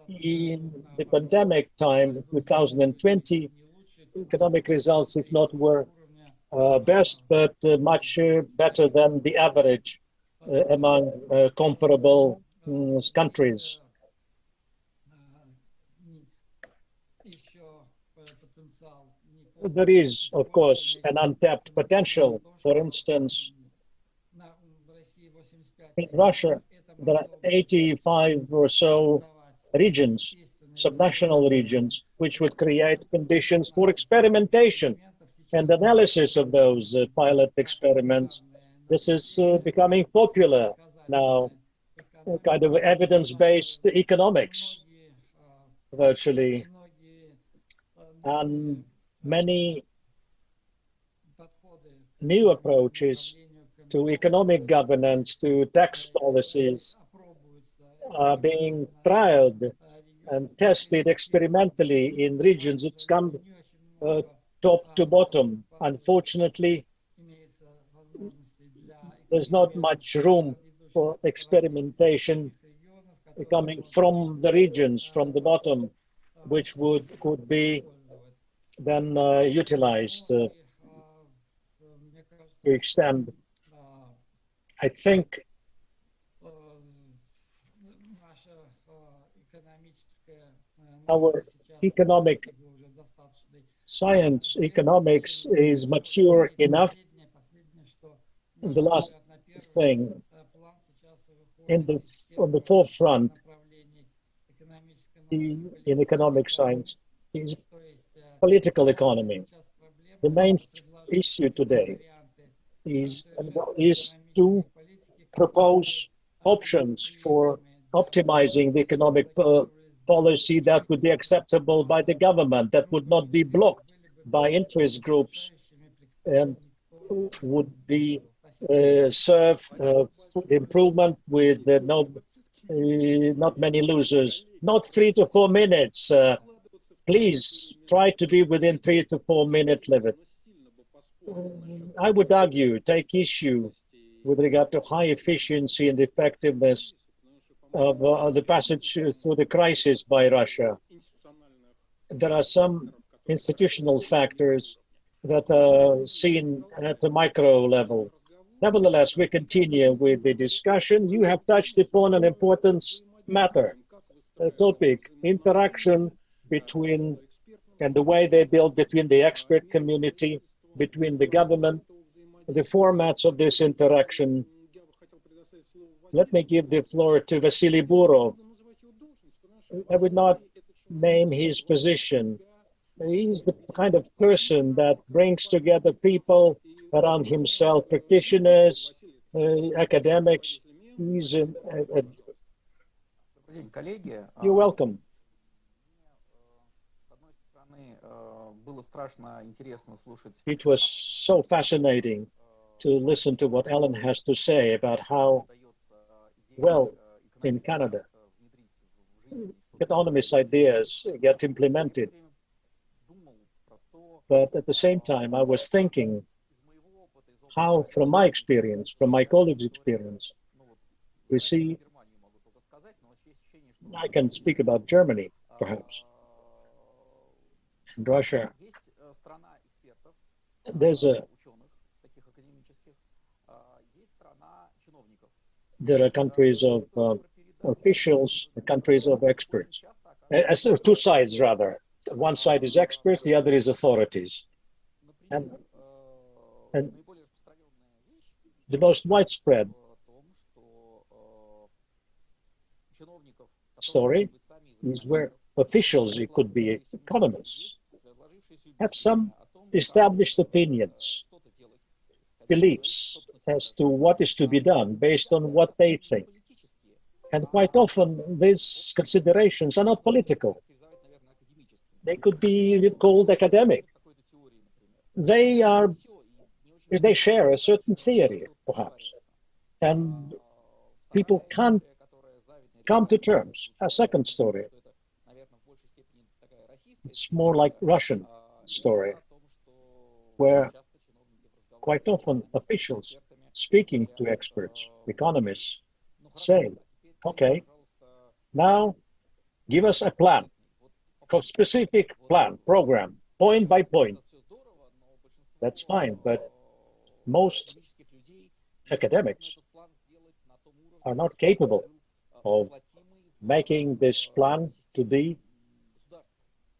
In the pandemic time, 2020, economic results, if not were best, but much better than the average among comparable countries. There is, of course, an untapped potential. For instance, in Russia, there are 85 or so regions, subnational regions, which would create conditions for experimentation and analysis of those pilot experiments. This is becoming popular now, kind of evidence-based economics, virtually. And many new approaches to economic governance, to tax policies, are being trialed and tested experimentally in regions. It's come top to bottom. Unfortunately, there's not much room for experimentation coming from the regions, from the bottom, which could be then utilized to extend. I think our economic science, economics is mature enough. The last thing on the forefront in economic science is political economy. The main issue today is to propose options for optimizing the economic policy that would be acceptable by the government, that would not be blocked by interest groups, and would be serve improvement with not many losers. Not 3 to 4 minutes. Please try to be within 3 to 4 minute limit. I would argue, take issue with regard to high efficiency and effectiveness of the passage through the crisis by Russia. There are some institutional factors that are seen at the micro level. Nevertheless, we continue with the discussion. You have touched upon an important matter, a topic, interaction between, and the way they build between the expert community, between the government, the formats of this interaction. Let me give the floor to Vasily Burov. I would not name his position. He's the kind of person that brings together people around himself, practitioners, academics. He's You're welcome. It was so fascinating to listen to what Ellen has to say about how well in Canada autonomous ideas get implemented. But at the same time, I was thinking how, from my experience, from my colleagues' experience, we see, I can speak about Germany, perhaps, and Russia. There are countries of officials, countries of experts. Two sides, rather. One side is experts, the other is authorities. And the most widespread story is where officials, it could be economists, have some established opinions, beliefs as to what is to be done based on what they think. And quite often these considerations are not political. They could be called academic. They share a certain theory, perhaps. And people can't come to terms. A second story. It's more like Russian story, where quite often officials speaking to experts, economists, say, okay, now give us a plan, a specific plan, program, point by point. That's fine, but most academics are not capable of making this plan to be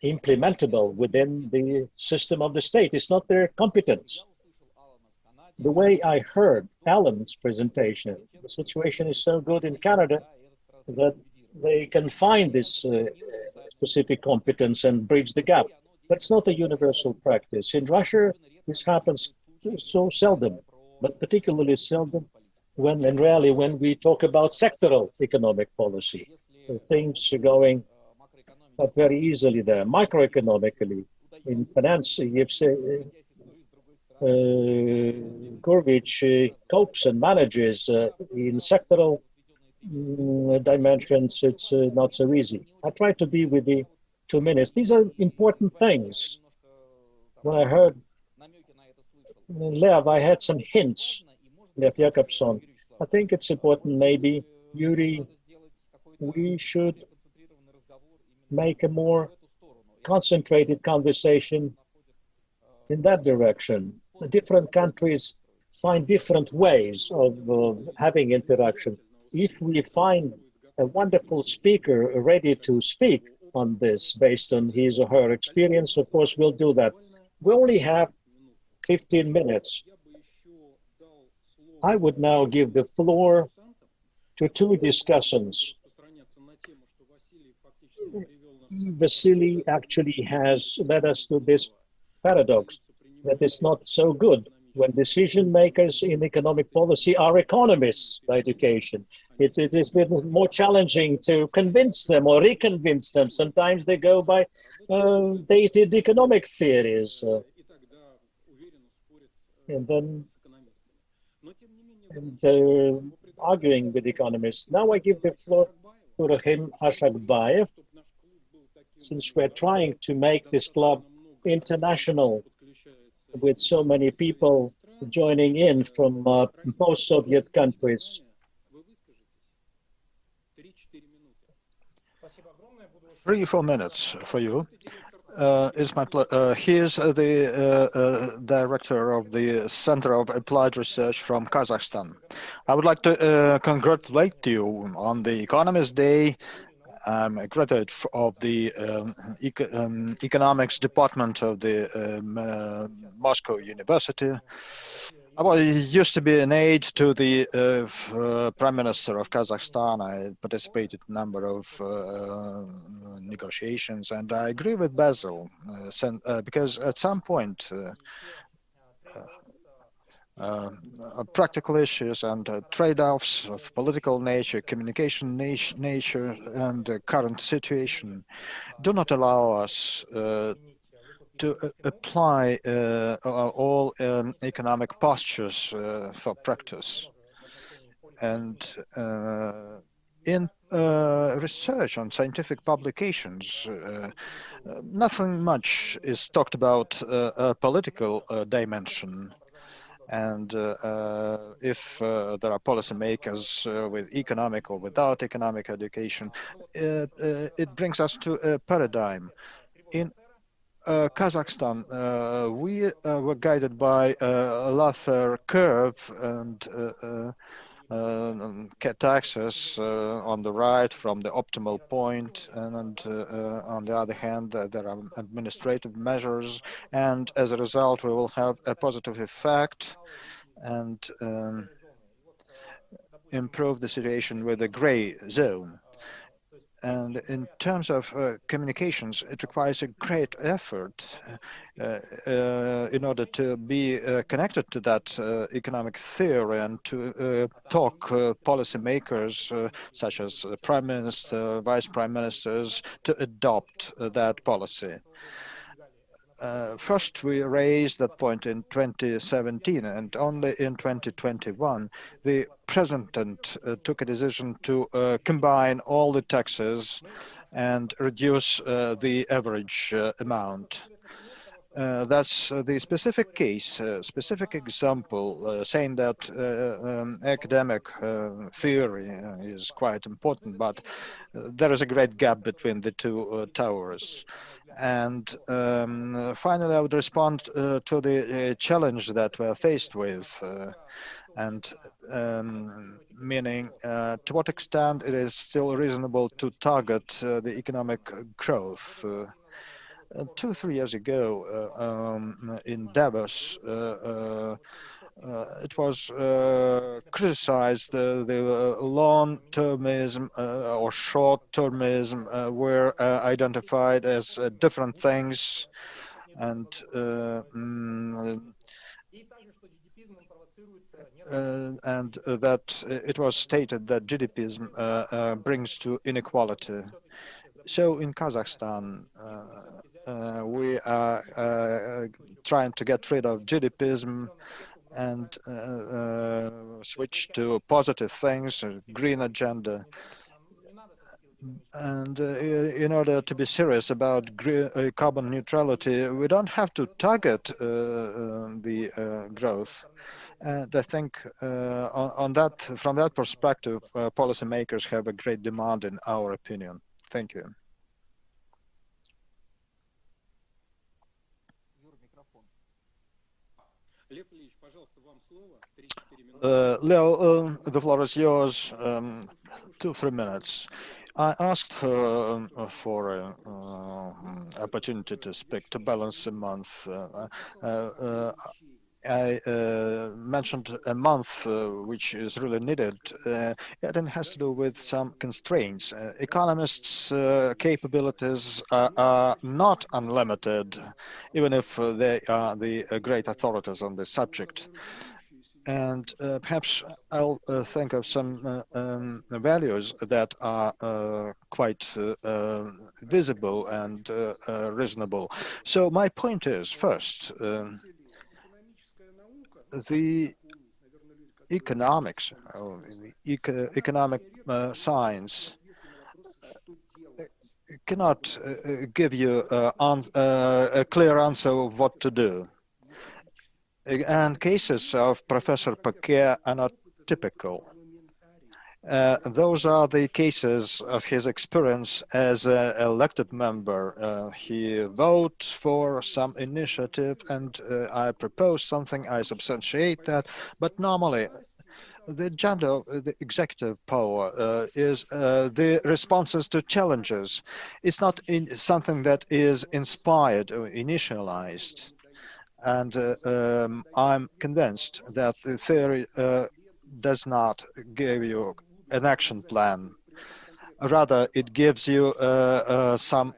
implementable within the system of the state. It's not their competence. The way I heard Alan's presentation, the situation is so good in Canada that they can find this specific competence and bridge the gap. But it's not a universal practice. In Russia, this happens so seldom, but particularly seldom when, and rarely when we talk about sectoral economic policy. Things are going not very easily there. Microeconomically, in finance, you've said, Gurvich copes and manages in sectoral dimensions. It's not so easy. I try to be with the 2 minutes. These are important things. When I heard Lev, I had some hints, Lev Jakobson. I think it's important, maybe, Yuri, we should make a more concentrated conversation in that direction. The different countries find different ways of having interaction. If we find a wonderful speaker ready to speak on this based on his or her experience, of course, we'll do that. We only have 15 minutes. I would now give the floor to two discussants. Vasily actually has led us to this paradox that it's not so good when decision makers in economic policy are economists by education. It has been more challenging to convince them or reconvince them. Sometimes they go by dated economic theories. And then arguing with economists. Now I give the floor to Rahim Ashakbayev, since we're trying to make this club international with so many people joining in from post-Soviet countries. 3-4 minutes for you. He is the director of the Center of Applied Research from Kazakhstan. I would like to congratulate you on the Economist Day. I'm a graduate of the economics department of the Moscow University. I used to be an aide to the Prime Minister of Kazakhstan. I participated in a number of negotiations, and I agree with Basil, because at some point practical issues and trade-offs of political nature, communication nature, and the current situation do not allow us to apply all economic postures for practice. And in research on scientific publications, nothing much is talked about a political dimension. And if there are policymakers with economic or without economic education, it brings us to a paradigm. In Kazakhstan, we were guided by a Laffer curve and taxes on the right from the optimal point, and on the other hand, there are administrative measures, and as a result, we will have a positive effect and improve the situation with a gray zone. And in terms of communications, it requires a great effort in order to be connected to that economic theory and to talk policymakers such as Prime Minister, Vice Prime Ministers to adopt that policy. First, we raised that point in 2017, and only in 2021, the president took a decision to combine all the taxes and reduce the average amount. That's the specific case, specific example, saying that academic theory is quite important, but there is a great gap between the two towers. And finally, I would respond to the challenge that we're faced with, meaning to what extent it is still reasonable to target the economic growth. 2-3 years ago in Davos, it was criticized the long-termism or short-termism were identified as different things, and that it was stated that GDPism brings to inequality. So in Kazakhstan, we are trying to get rid of GDPism and switch to positive things, green agenda. And in order to be serious about carbon neutrality, we don't have to target the growth. And I think from that perspective, policymakers have a great demand in our opinion. Thank you. Leo, the floor is yours. 2-3 minutes. I asked for opportunity to speak, to balance the month. I mentioned a month, which is really needed. It has to do with some constraints. Economists' capabilities are not unlimited, even if they are the great authorities on the subject. And perhaps I'll think of some values that are quite visible and reasonable. So my point is, first, the economics, economic science cannot give you a clear answer of what to do. And cases of Professor Paquet are not typical. Those are the cases of his experience as an elected member. He votes for some initiative and I propose something, I substantiate that, but normally the agenda of the executive power is the responses to challenges. It's not something that is inspired or initialized. And I'm convinced that the theory does not give you an action plan. Rather, it gives you some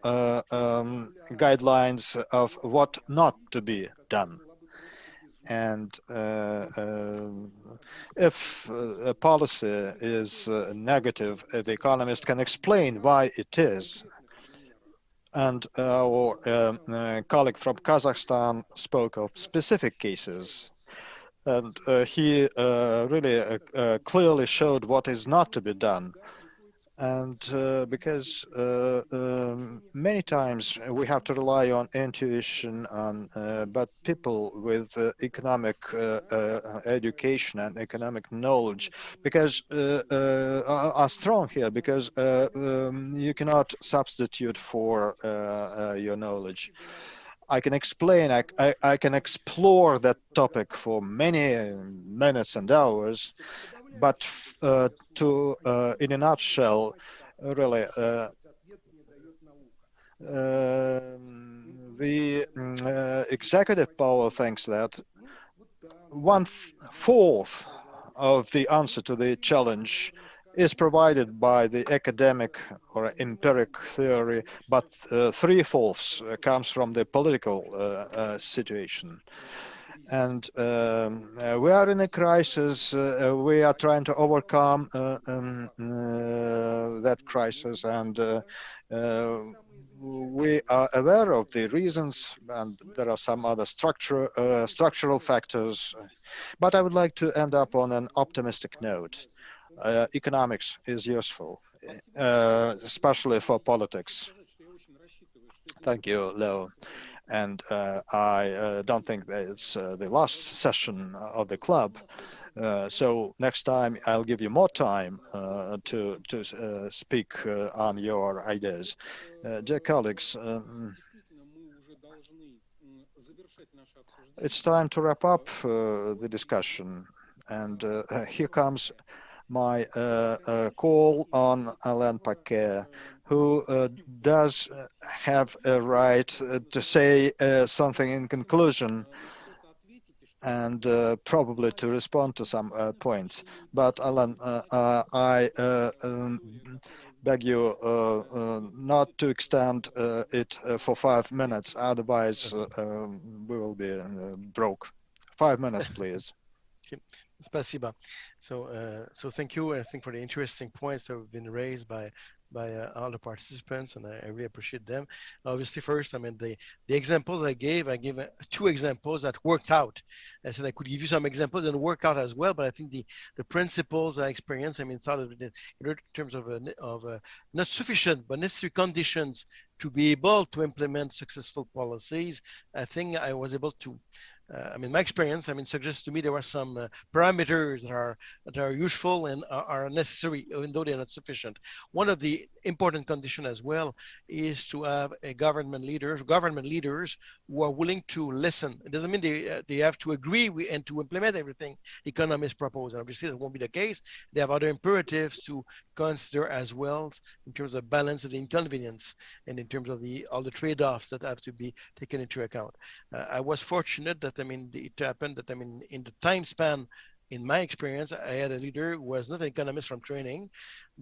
guidelines of what not to be done. And if a policy is negative, the economist can explain why it is. And our colleague from Kazakhstan spoke of specific cases. And he really clearly showed what is not to be done. And because many times we have to rely on intuition, but people with economic education and economic knowledge, because are strong here, because you cannot substitute for your knowledge. I can explain, I can explore that topic for many minutes and hours, but in a nutshell, really, the executive power thinks that 1/4 of the answer to the challenge is provided by the academic or empiric theory, but 3/4 comes from the political situation. And we are in a crisis. We are trying to overcome that crisis, and we are aware of the reasons, and there are some other structural factors. But I would like to end up on an optimistic note. Economics is useful, especially for politics. Thank you, Leo. And I don't think that it's the last session of the club. So next time I'll give you more time to speak on your ideas. Dear colleagues, it's time to wrap up the discussion. And here comes my call on Alain Paquet, who does have a right to say something in conclusion and probably to respond to some points. But Alan, I beg you not to extend it for 5 minutes, otherwise we will be broke. 5 minutes, please. Spasiba. So thank you, I think, for the interesting points that have been raised by all the participants, and I really appreciate them. Obviously, first, I mean, the examples I gave 2 examples that worked out. I said I could give you some examples that work out as well, but I think the principles I experienced, I mean, thought of it in terms of not sufficient, but necessary conditions to be able to implement successful policies. I think I was able to I mean, my experience, I mean, suggests to me there are some parameters that are useful and are necessary, even though they're not sufficient. One of the important conditions as well is to have a government leaders who are willing to listen. It doesn't mean they have to agree and to implement everything the economists propose. And obviously, that won't be the case. They have other imperatives to consider as well in terms of balance of the inconvenience and in terms of all the trade-offs that have to be taken into account. I was fortunate that I mean, it happened that, I mean, in the time span, in my experience, I had a leader who was not an economist from training.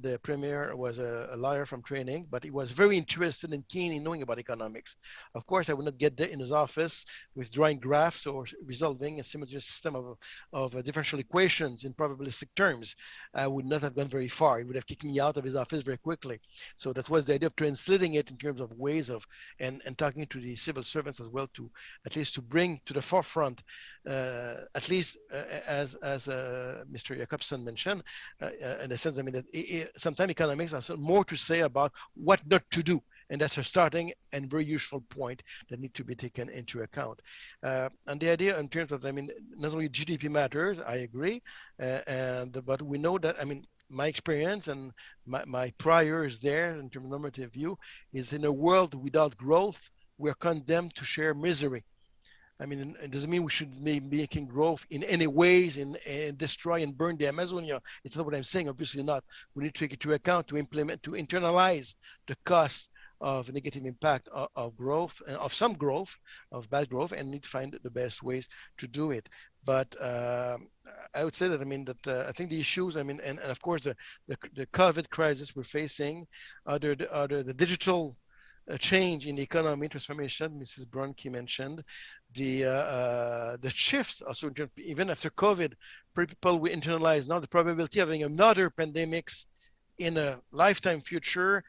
The premier was a lawyer from training, but he was very interested and keen in knowing about economics. Of course, I would not get there in his office with drawing graphs or resolving a simultaneous system of differential equations in probabilistic terms. I would not have gone very far. He would have kicked me out of his office very quickly. So that was the idea of translating it in terms of ways of, and talking to the civil servants as well, to at least to bring to the forefront, at least as Mr. Jacobson mentioned, in the sense, I mean, that sometimes economics has more to say about what not to do. And that's a starting and very useful point that need to be taken into account. And the idea in terms of, I mean, not only GDP matters, I agree, but we know that, I mean, my experience and my priors there in terms of normative view is, in a world without growth, we're condemned to share misery. I mean, it doesn't mean we should be making growth in any ways and destroy and burn the Amazonia. It's not what I'm saying, obviously not. We need to take into account, to implement, to internalize the cost of negative impact of growth, of some growth, of bad growth, and need to find the best ways to do it. But I would say that, I mean, that I think the issues, I mean, and of course, the COVID crisis we're facing, the digital change in the economy transformation, Mrs. Bronke mentioned, the shifts also, even after COVID, people will internalize now the probability of having another pandemics in a lifetime future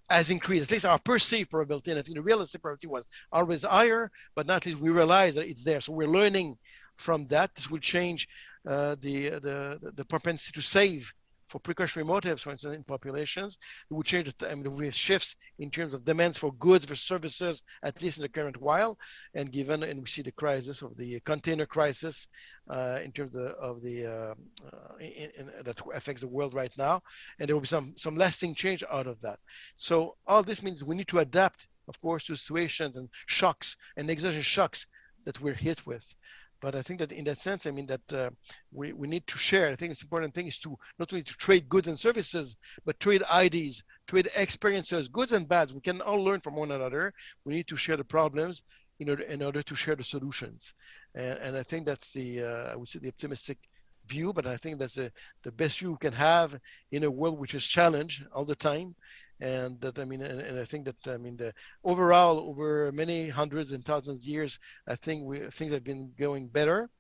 has increased, at least our perceived probability, and I think the realistic probability was always higher, but not at least we realize that it's there. So we're learning from that. This will change the propensity to save for precautionary motives, for instance, in populations. It would change the time. We have shifts in terms of demands for goods versus services, at least in the current while. And given, and we see the crisis of the container crisis in terms of that affects the world right now. And there will be some lasting change out of that. So all this means we need to adapt, of course, to situations and shocks and exogenous shocks that we're hit with. But I think that in that sense, I mean, that we need to share. I think it's important thing is to not only to trade goods and services, but trade ideas, trade experiences, goods and bads. We can all learn from one another. We need to share the problems in order to share the solutions. And I think that's I would say the optimistic view, but I think that's the best view we can have in a world which is challenged all the time. And that, I mean, and I think that, I mean, overall, over many hundreds and thousands of years, I think things have been going better.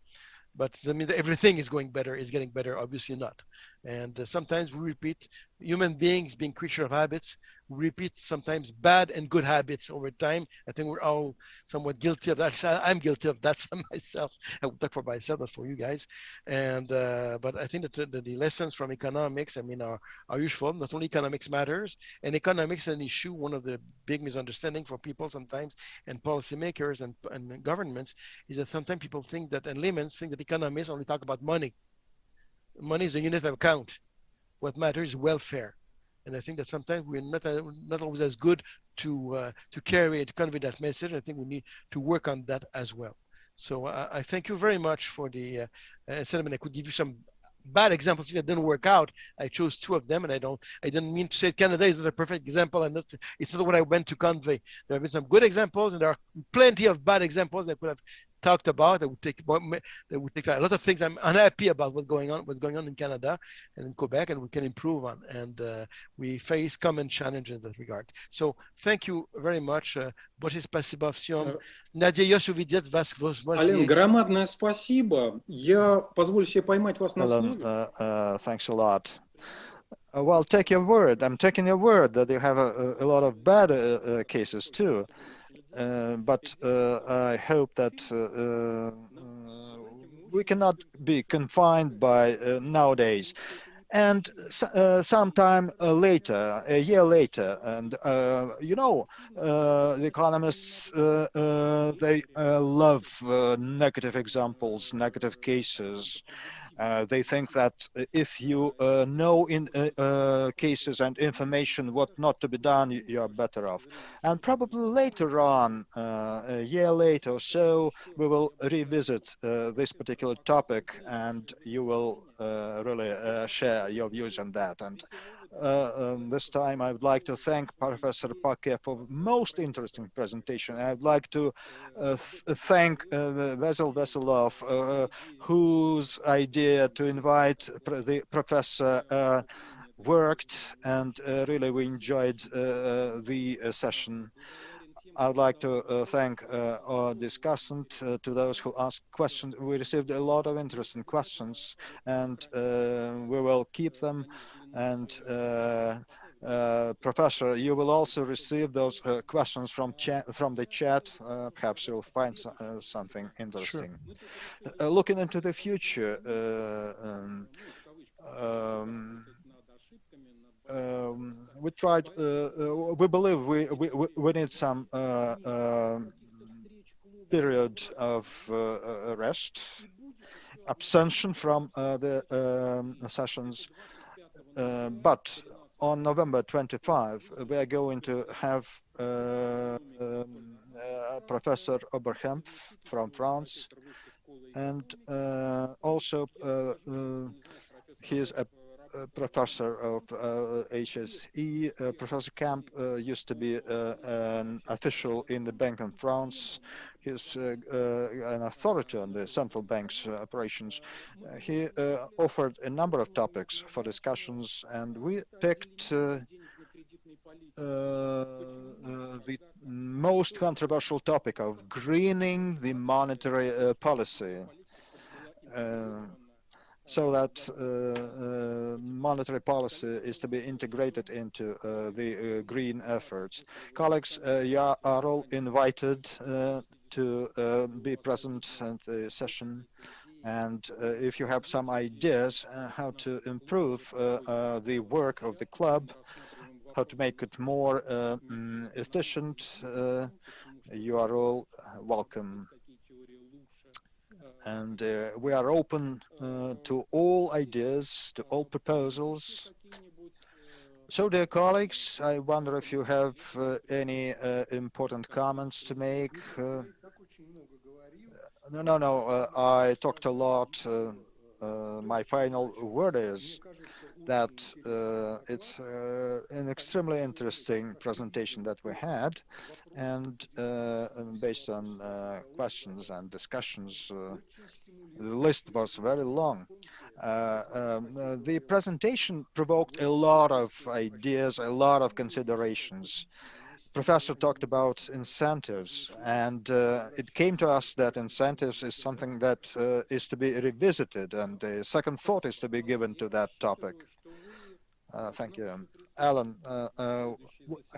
But I mean, everything is getting better, obviously not. And sometimes we repeat, human beings being creature of habits, we repeat sometimes bad and good habits over time. I think we're all somewhat guilty of that. I'm guilty of that myself. I would talk for myself, not for you guys. And but I think that the lessons from economics, I mean, are useful. Not only economics matters, and economics is an issue. One of the big misunderstandings for people sometimes, and policymakers and governments, is that sometimes people think that, and laymen think that economists only talk about money. Money is a unit of account. What matters is welfare. And I think that sometimes we're not always as good to convey that message. I think we need to work on that as well. So I thank you very much for the sentiment. I could give you some bad examples that didn't work out. I chose two of them, and I didn't mean to say Canada is not a perfect example, and it's not what I went to convey. There have been some good examples, and there are plenty of bad examples that I could have talked about. That would take a lot of things. I'm unhappy about what's going on in Canada and in Quebec, and we can improve on. And we face common challenges in that regard. So thank you very much. Большое спасибо всем. Надеюсь увидеть вас возможно. Ален, громадное спасибо. Я позволю себе поймать вас на слове. Thanks a lot. Well, take your word. I'm taking your word that you have a lot of bad cases too. But I hope that we cannot be confined by nowadays. And sometime later, a year later, and the economists, they love negative examples, negative cases. They think that if you know in cases and information what not to be done, you are better off. And probably later on, a year later or so, we will revisit this particular topic, and you will really share your views on that. And This time I would like to thank Professor Paquet for most interesting presentation. I'd like to thank Vesel Veselov, whose idea to invite the professor worked, and really we enjoyed the session. I would like to thank our discussant, to those who asked questions. We received a lot of interesting questions, and we will keep them. And Professor, you will also receive those questions from the chat. Perhaps you'll find something interesting. Sure. Looking into the future, we tried. We believe we need some period of rest, abstention from the sessions. But on November 25, we are going to have Professor Oberhemp from France, and also he is a professor of HSE. Professor Camp used to be an official in the Bank of France. He's an authority on the central bank's operations. He offered a number of topics for discussions, and we picked the most controversial topic of greening the monetary policy. So that monetary policy is to be integrated into the green efforts. Colleagues, you are all invited to be present at the session. And if you have some ideas how to improve the work of the club, how to make it more efficient, you are all welcome. And we are open to all ideas, to all proposals. So, dear colleagues, I wonder if you have any important comments to make. No, I talked a lot. My final word is that it's an extremely interesting presentation that we had, and based on questions and discussions, the list was very long. The presentation provoked a lot of ideas, a lot of considerations. Professor talked about incentives, and it came to us that incentives is something that is to be revisited, and a second thought is to be given to that topic. Thank you. Alan,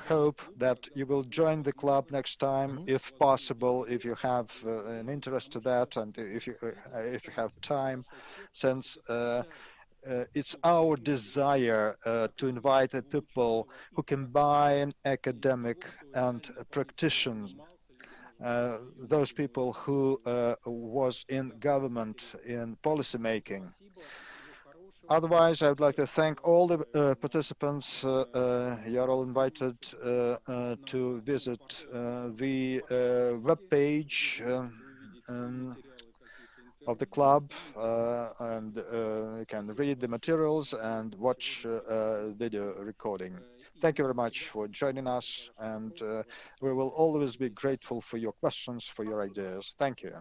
hope that you will join the club next time, if possible, if you have an interest to that, and if you have time, since it's our desire to invite the people who combine academic and practitioners, those people who was in government, in policy making. Otherwise, I would like to thank all the participants. You are all invited to visit the web page of the club, and you can read the materials and watch video recording. Thank you very much for joining us, and we will always be grateful for your questions, for your ideas. Thank you.